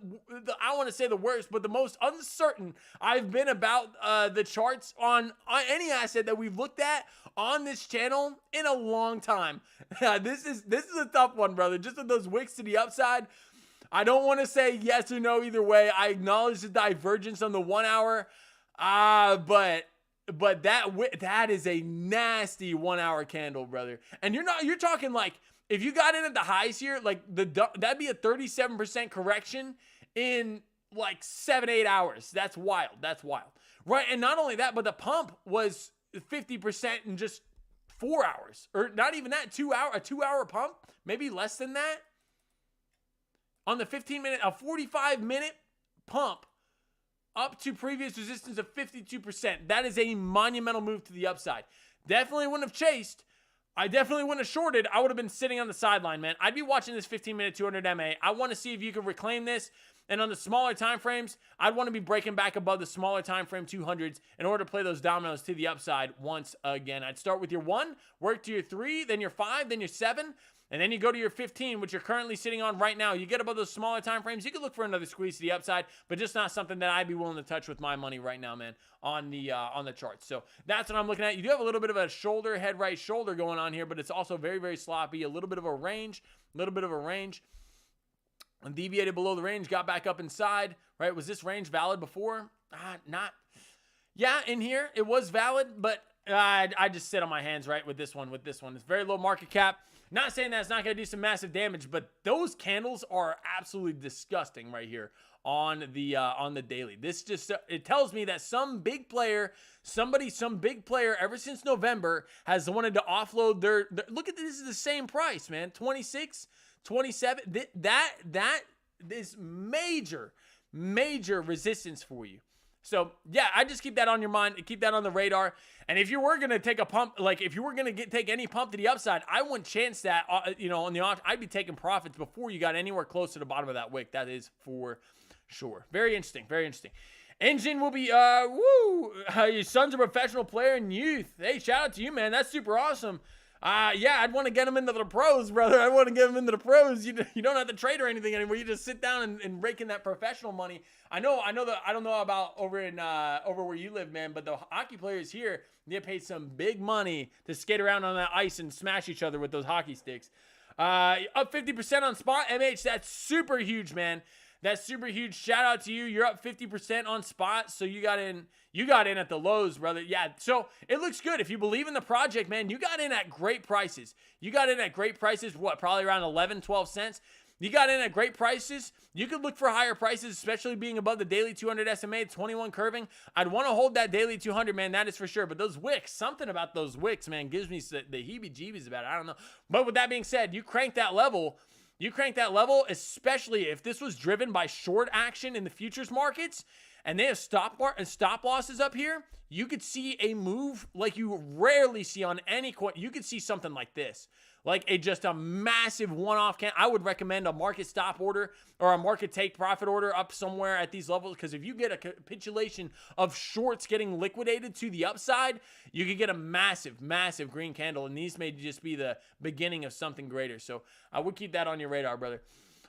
Speaker 1: I don't want to say the worst, but the most uncertain I've been about the charts on any asset that we've looked at on this channel in a long time. This is a tough one, brother. Just with those wicks to the upside, I don't want to say yes or no either way. I acknowledge the divergence on the 1 hour, but that is a nasty 1 hour candle, brother. And you're talking like, if you got in at the highs here, like that'd be a 37% correction in like 7-8 hours. That's wild. That's wild. Right. And not only that, but the pump was 50% in just 4 hours, or not even that, a 2 hour pump, maybe less than that. On the 45-minute pump up to previous resistance of 52%. That is a monumental move to the upside. Definitely wouldn't have chased. I definitely wouldn't have shorted. I would have been sitting on the sideline, man. I'd be watching this 15-minute 200 MA. I want to see if you can reclaim this. And on the smaller time frames, I'd want to be breaking back above the smaller time frame 200s in order to play those dominoes to the upside once again. I'd start with your 1, work to your 3, then your 5, then your 7, and then you go to your 15, which you're currently sitting on right now. You get above those smaller time frames, you could look for another squeeze to the upside, but just not something that I'd be willing to touch with my money right now, man, on the charts. So that's what I'm looking at. You do have a little bit of a shoulder, head right shoulder going on here, but it's also very, very sloppy. A little bit of a range. And deviated below the range, got back up inside, right? Was this range valid before? Not. Yeah, in here, it was valid, but I just sit on my hands, right, with this one. It's very low market cap. Not saying that it's not going to do some massive damage, but those candles are absolutely disgusting right here on the daily. This just, it tells me that some big player, some big player ever since November has wanted to offload their look at this, is the same price, man. 26, 27. That is major resistance for you. So yeah, I just keep that on your mind, keep that on the radar. And if you were gonna take a pump, like if you were gonna take any pump to the upside, I wouldn't chance that. On the option, I'd be taking profits before you got anywhere close to the bottom of that wick. That is for sure. Very interesting. Engine will be your son's a professional player in youth. Hey, shout out to you, man. That's super awesome. Yeah, I'd want to get him into the pros, brother. I want to get him into the pros. You don't have to trade or anything anymore. You just sit down and rake in that professional money. I know that I don't know about over where you live, man, but the hockey players here, they get paid some big money to skate around on that ice and smash each other with those hockey sticks. Up 50% on spot, MH. That's super huge, man. That's super huge. Shout out to you. You're up 50% on spot. So you got in at the lows, brother. Yeah. So it looks good. If you believe in the project, man, you got in at great prices. What? Probably around 11, 12 cents. You got in at great prices. You could look for higher prices, especially being above the daily 200 SMA, 21 curving. I'd want to hold that daily 200, man. That is for sure. But those wicks, something about those wicks, man, gives me the heebie-jeebies about it. I don't know. But with that being said, you crank that level, especially if this was driven by short action in the futures markets, and they have stop losses up here, you could see a move like you rarely see on any coin. You could see something like this, like just a massive one-off can. I would recommend a market stop order or a market take profit order up somewhere at these levels, because if you get a capitulation of shorts getting liquidated to the upside, you could get a massive, massive green candle, and these may just be the beginning of something greater. So I would keep that on your radar, brother.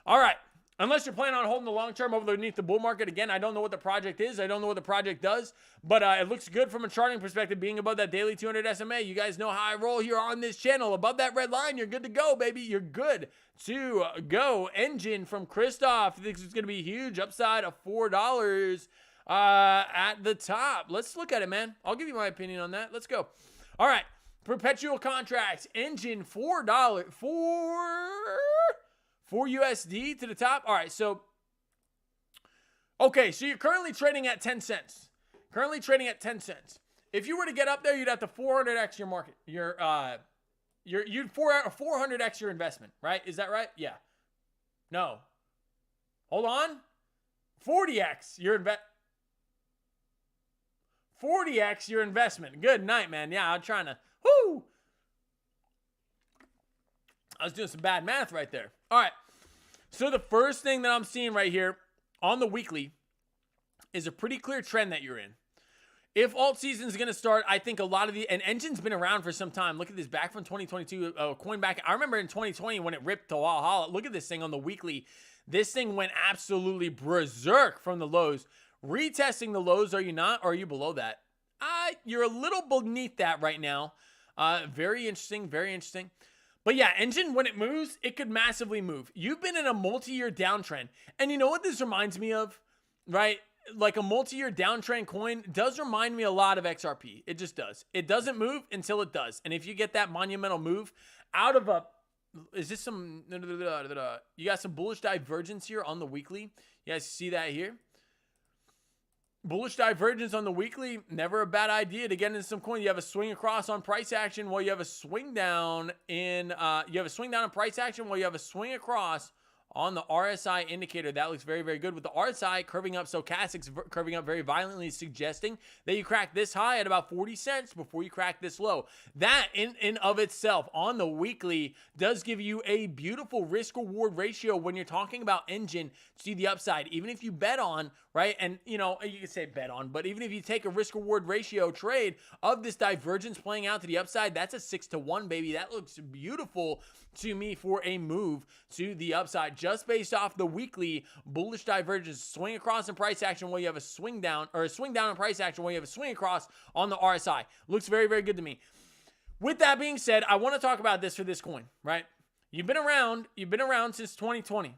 Speaker 1: All right. Unless you're planning on holding the long term underneath the bull market. Again, I don't know what the project is. I don't know what the project does, but it looks good from a charting perspective, being above that daily 200 SMA. You guys know how I roll here on this channel. Above that red line, you're good to go, baby. You're good to go. Engine from Christoph. This is going to be huge. Upside of $4 at the top. Let's look at it, man. I'll give you my opinion on that. Let's go. All right. Perpetual contracts. Engine, $4. $4 USD to the top. All right, so okay, so you're currently trading at 10 cents. Currently trading at 10 cents. If you were to get up there, you'd have to 400x your market. You'd 400x your investment, right? Is that right? Yeah. No. Hold on. 40x your 40x your investment. Good night, man. Yeah, I'm trying to. Whoo! I was doing some bad math right there. All right. So the first thing that I'm seeing right here on the weekly is a pretty clear trend that you're in. If alt season is going to start, I think a lot of and Engine's been around for some time. Look at this, back from 2022, coin back. I remember in 2020 when it ripped to Valhalla. Look at this thing on the weekly. This thing went absolutely berserk from the lows. Retesting the lows, are you not? Or are you below that? You're a little beneath that right now. Very interesting, very interesting. But yeah, Engine, when it moves, it could massively move. You've been in a multi-year downtrend. And you know what this reminds me of, right? Like a multi-year downtrend coin does remind me a lot of XRP. It just does. It doesn't move until it does. And if you get that monumental move out of a, is this some, you got some bullish divergence here on the weekly. You guys see that here? Bullish divergence on the weekly, never a bad idea to get into some coin. You have a swing across on price action while you have a swing down in, price action while you have a swing across on the RSI indicator. That looks very, very good with the RSI curving up. Stochastics curving up very violently, suggesting that you crack this high at about 40 cents before you crack this low. That in of itself on the weekly does give you a beautiful risk reward ratio when you're talking about Engine to the upside. Even if you bet on, right? And you know, you can say bet on, but even if you take a risk reward ratio trade of this divergence playing out to the upside, that's a 6-to-1, baby. That looks beautiful to me for a move to the upside, just based off the weekly bullish divergence, swing across in price action while you have a swing down, or a swing down in price action while you have a swing across on the RSI. Looks very, very good to me. With that being said, I want to talk about this for this coin, right? You've been around since 2020.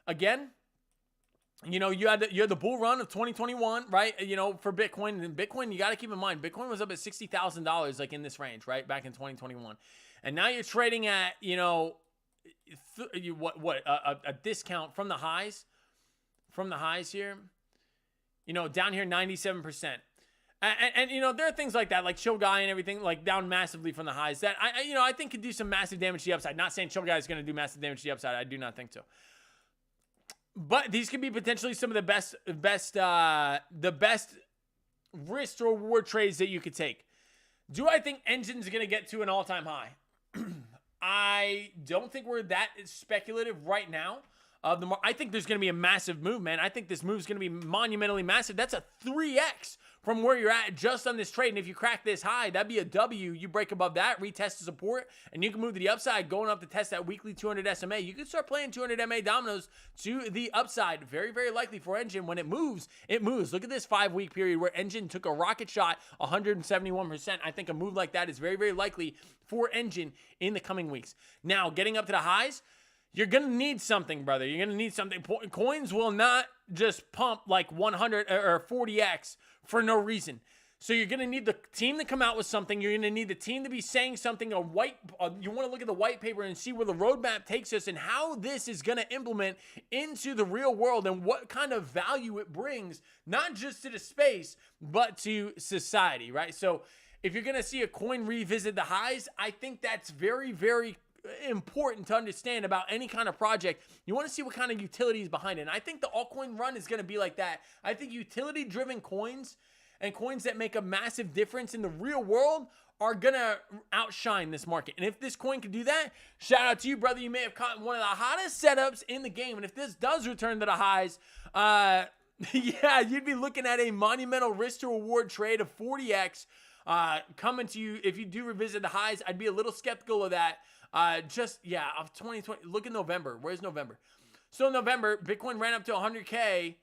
Speaker 1: Again, you know, you had the bull run of 2021, right? You know, for Bitcoin. And Bitcoin, you got to keep in mind, Bitcoin was up at $60,000, like in this range, right? Back in 2021. And now you're trading at, you know, a discount from the highs here, you know, down here 97%. And you know, there are things like that, like Chill Guy and everything, like down massively from the highs that I think could do some massive damage to the upside. Not saying Chill Guy is going to do massive damage to the upside. I do not think so. But these could be potentially some of the best risk to reward trades that you could take. Do I think Engine's going to get to an all-time high? I don't think we're that speculative right now. I think there's going to be a massive move, man. I think this move is going to be monumentally massive. That's a 3x from where you're at just on this trade. And if you crack this high, that'd be a W. You break above that, retest the support, and you can move to the upside, going up to test that weekly 200 SMA. You can start playing 200 MA dominoes to the upside. Very, very likely for Engine. When it moves, it moves. Look at this 5-week period where Engine took a rocket shot, 171%. I think a move like that is very, very likely for Engine in the coming weeks. Now, getting up to the highs, you're going to need something, brother. You're going to need something. Coins will not just pump like 100 or 40x for no reason. So you're going to need the team to come out with something. You're going to need the team to be saying something. You want to look at the white paper and see where the roadmap takes us and how this is going to implement into the real world and what kind of value it brings, not just to the space, but to society, right? So if you're going to see a coin revisit the highs, I think that's very, very important to understand about any kind of project. You want to see what kind of utility is behind it. And I think the altcoin run is going to be like that. I think utility-driven coins and coins that make a massive difference in the real world are going to outshine this market. And if this coin can do that, shout out to you, brother. You may have caught one of the hottest setups in the game. And if this does return to the highs, yeah, you'd be looking at a monumental risk to reward trade of 40x coming to you. If you do revisit the highs, I'd be a little skeptical of that. Of 2020. Look at November. Where's November? So in November, Bitcoin ran up to 100K,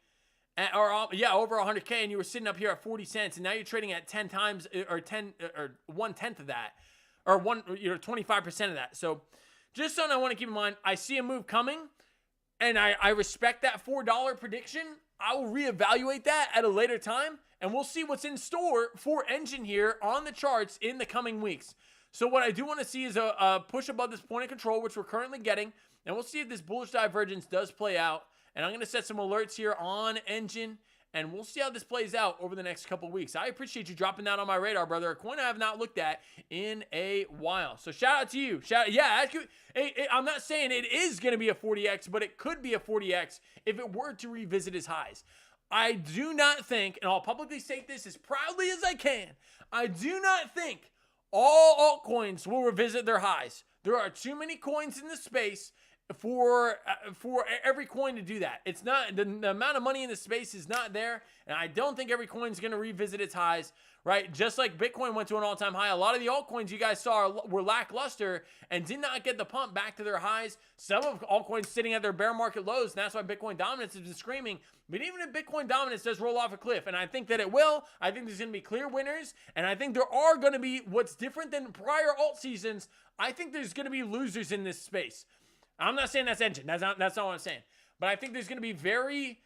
Speaker 1: over 100K, and you were sitting up here at 40 cents, and now you're trading at 10 times or 1/10 of that, or 25% of that. So just something I want to keep in mind. I see a move coming, and I respect that $4 prediction. I will reevaluate that at a later time, and we'll see what's in store for Engine here on the charts in the coming weeks. So what I do want to see is a push above this point of control, which we're currently getting, and we'll see if this bullish divergence does play out. And I'm going to set some alerts here on Engine, and we'll see how this plays out over the next couple of weeks. I appreciate you dropping that on my radar, brother. A coin I have not looked at in a while. So shout out to you. I'm not saying it is going to be a 40x, but it could be a 40x if it were to revisit its highs. I do not think, and I'll publicly state this as proudly as I can, I do not think all altcoins will revisit their highs. There are too many coins in the space for every coin to do that. It's not, the amount of money in the space is not there, and I don't think every coin is going to revisit its highs, right? Just like Bitcoin went to an all-time high, a lot of the altcoins you guys saw were lackluster and did not get the pump back to their highs. Some of altcoins sitting at their bear market lows, and that's why Bitcoin dominance has been screaming. But even if Bitcoin dominance does roll off a cliff, and I think that it will, I think there's going to be clear winners, and I think there are going to be, what's different than prior alt seasons, I think there's going to be losers in this space. I'm not saying that's Engine. That's not what I'm saying. But I think there's going to be very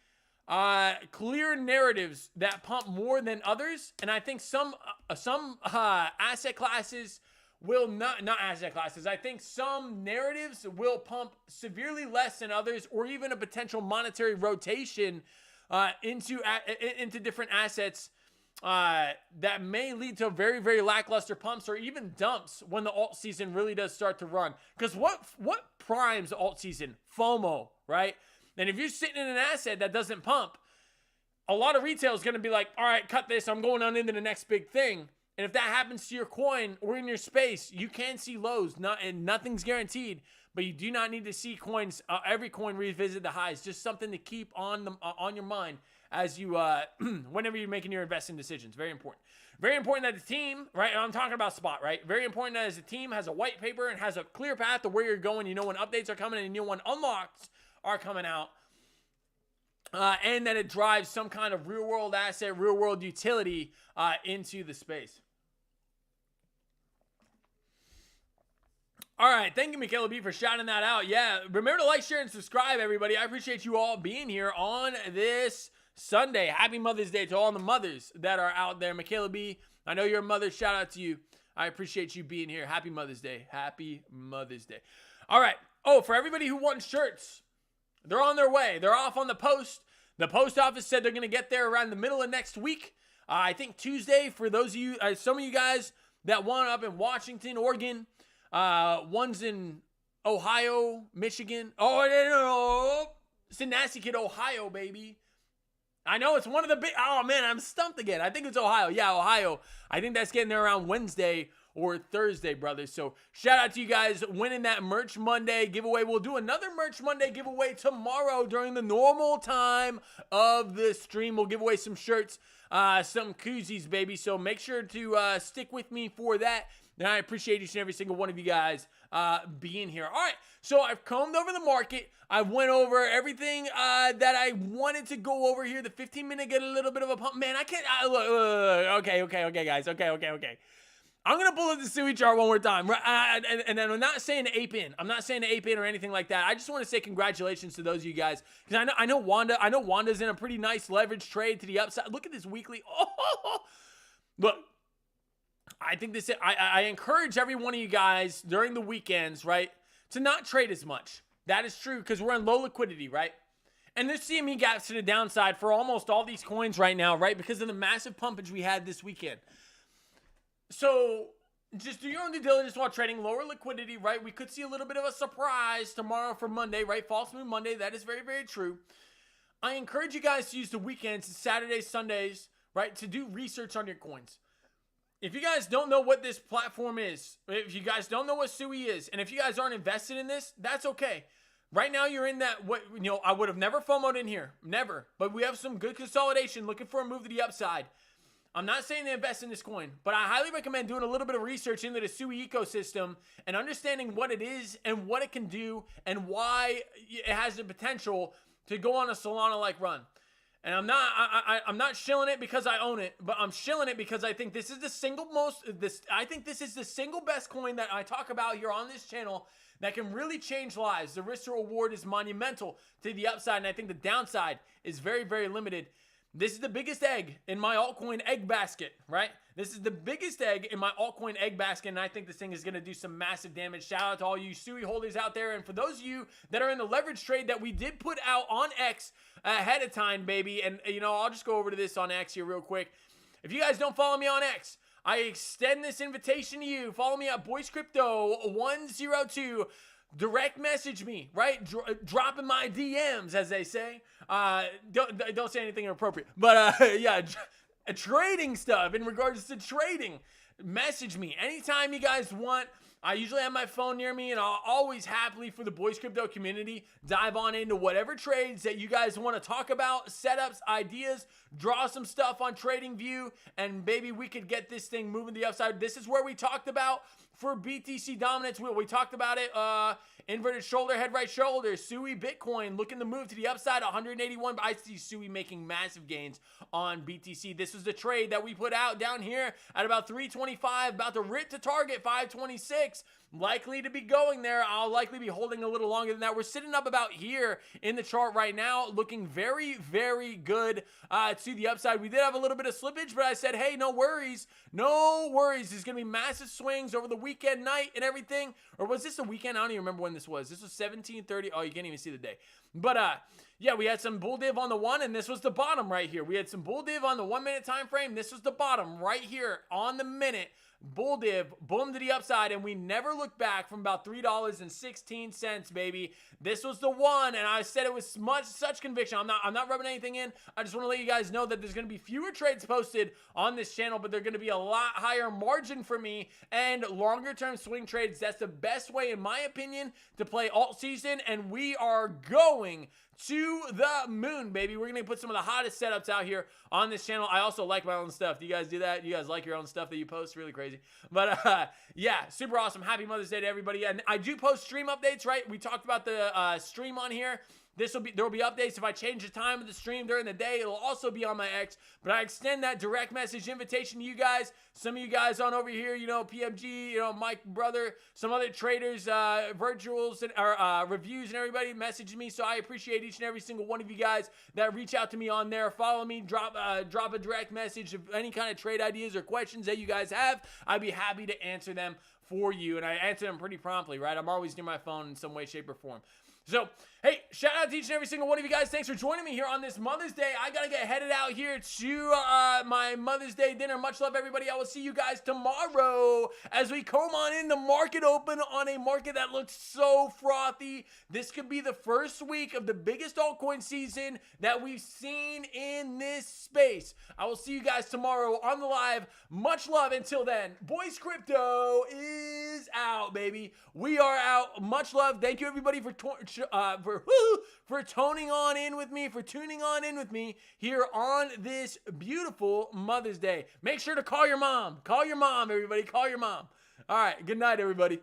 Speaker 1: clear narratives that pump more than others. And I think some asset classes will not asset classes. I think some narratives will pump severely less than others, or even a potential monetary rotation into different assets that may lead to very, very lackluster pumps or even dumps when the alt season really does start to run. Because what primes alt season? FOMO, right? And if you're sitting in an asset that doesn't pump, a lot of retail is going to be like, all right, cut this. I'm going on into the next big thing. And if that happens to your coin or in your space, you can see lows. And nothing's guaranteed, but you do not need to see coins, every coin revisit the highs. Just something to keep on your mind as you, whenever you're making your investing decisions. Very important. Very important that the team, right? I'm talking about spot, right? Very important that as a team has a white paper and has a clear path to where you're going. You know when updates are coming and you know when unlocks are coming out. And that it drives some kind of real world asset, real world utility into the space. All right. Thank you, Michaela B, for shouting that out. Yeah. Remember to like, share, and subscribe, everybody. I appreciate you all being here on this Sunday. Happy Mother's Day to all the mothers that are out there. Michaela B, I know you're a mother. Shout out to you. I appreciate you being here. Happy Mother's Day. Happy Mother's Day. All right. Oh, for everybody who wants shirts, they're on their way. They're off on the post. The post office said they're going to get there around the middle of next week. I think Tuesday, for those of you, some of you guys that want up in Washington, Oregon, one's in Ohio, Michigan. Oh, no. Sinasticate, Ohio, baby. I know it's one of the big, oh man, I'm stumped again. I think it's Ohio. Yeah, Ohio. I think that's getting there around Wednesday or Thursday, brothers. So shout out to you guys winning that Merch Monday giveaway. We'll do another Merch Monday giveaway tomorrow during the normal time of the stream. We'll give away some shirts, some koozies, baby. So make sure to stick with me for that. And I appreciate each and every single one of you guys being here. All right, so I've combed over the market. I went over everything that I wanted to go over here. The 15-minute get a little bit of a pump. Man, I can't. Look. Okay, guys. Okay. I'm going to pull up the Sui chart one more time. And I'm not saying to ape in. I'm not saying to ape in or anything like that. I just want to say congratulations to those of you guys. Because I know Wanda's in a pretty nice leverage trade to the upside. Look at this weekly. Oh, look. I think this. I encourage every one of you guys during the weekends, right, to not trade as much. That is true because we're in low liquidity, right? And there's CME gaps to the downside for almost all these coins right now, right? Because of the massive pumpage we had this weekend. So just do your own due diligence while trading. Lower liquidity, right? We could see a little bit of a surprise tomorrow for Monday, right? False Moon Monday. That is very, very true. I encourage you guys to use the weekends, Saturdays, Sundays, right, to do research on your coins. If you guys don't know what this platform is, if you guys don't know what SUI is, and if you guys aren't invested in this, that's okay. Right now, you're in that, I would have never FOMO'd in here. Never. But we have some good consolidation, looking for a move to the upside. I'm not saying to invest in this coin, but I highly recommend doing a little bit of research into the SUI ecosystem and understanding what it is and what it can do and why it has the potential to go on a Solana-like run. And I'm not shilling it because I own it, but I'm shilling it because I think this is the single best coin that I talk about here on this channel that can really change lives. The risk to reward is monumental to the upside, and I think the downside is very, very limited. This is the biggest egg in my altcoin egg basket, right? This is the biggest egg in my altcoin egg basket, and I think this thing is going to do some massive damage. Shout out to all you SUI holders out there, and for those of you that are in the leverage trade that we did put out on X ahead of time, baby, and, I'll just go over to this on X here real quick. If you guys don't follow me on X, I extend this invitation to you. Follow me at BOYCECRYPTO102. Direct message me, right? Drop in my DMs, as they say. Don't say anything inappropriate. But yeah, trading stuff in regards to trading. Message me anytime you guys want. I usually have my phone near me, and I'll always happily, for the Boys Crypto community, dive on into whatever trades that you guys want to talk about, setups, ideas, draw some stuff on TradingView, and baby, we could get this thing moving to the upside. This is where we talked about for BTC dominance. We talked about it, inverted shoulder, head right shoulder, SUI Bitcoin looking to move to the upside, 181, but I see SUI making massive gains on BTC. This was the trade that we put out down here at about 325, about to rip to target 526. Likely to be going there. I'll likely be holding a little longer than that. We're sitting up about here in the chart right now, looking very, very good to the upside. We did have a little bit of slippage, but I said, hey, no worries. No worries. There's going to be massive swings over the weekend night and everything. Or was this a weekend? I don't even remember when this was. This was 17:30. Oh, you can't even see the day. But yeah, we had some bull div on the one, and this was the bottom right here. We had some bull div on the 1 minute time frame. This was the bottom right here on the minute. Bull div, boom to the upside, and we never looked back from about $3.16, baby. This was the one, and I said it with such conviction. I'm not rubbing anything in. I just want to let you guys know that there's going to be fewer trades posted on this channel, but they're going to be a lot higher margin for me and longer term swing trades. That's the best way, in my opinion, to play alt season, and we are going to the moon, baby. We're going to put some of the hottest setups out here on this channel. I also like my own stuff. Do you guys do that? You guys like your own stuff that you post? Really crazy. But yeah, super awesome. Happy Mother's Day to everybody. And I do post stream updates, right? We talked about the stream on here. There will be updates if I change the time of the stream during the day. It'll also be on my X, but I extend that direct message invitation to you guys. Some of you guys on over here, PMG, Mike brother, some other traders, virtuals and reviews, and everybody messaging me. So I appreciate each and every single one of you guys that reach out to me on there. Follow me, drop a direct message of any kind of trade ideas or questions that you guys have. I'd be happy to answer them for you, and I answer them pretty promptly, right? I'm always near my phone in some way, shape, or form. So, hey, shout out to each and every single one of you guys. Thanks for joining me here on this Mother's Day. I got to get headed out here to my Mother's Day dinner. Much love, everybody. I will see you guys tomorrow as we come on in the market open on a market that looks so frothy. This could be the first week of the biggest altcoin season that we've seen in this space. I will see you guys tomorrow on the live. Much love until then. Boys Crypto is out, baby. We are out. Much love. Thank you, everybody, for tuning on in with me here on this beautiful Mother's Day. Make sure to call your mom. Call your mom, everybody. Call your mom. All right. Good night, everybody.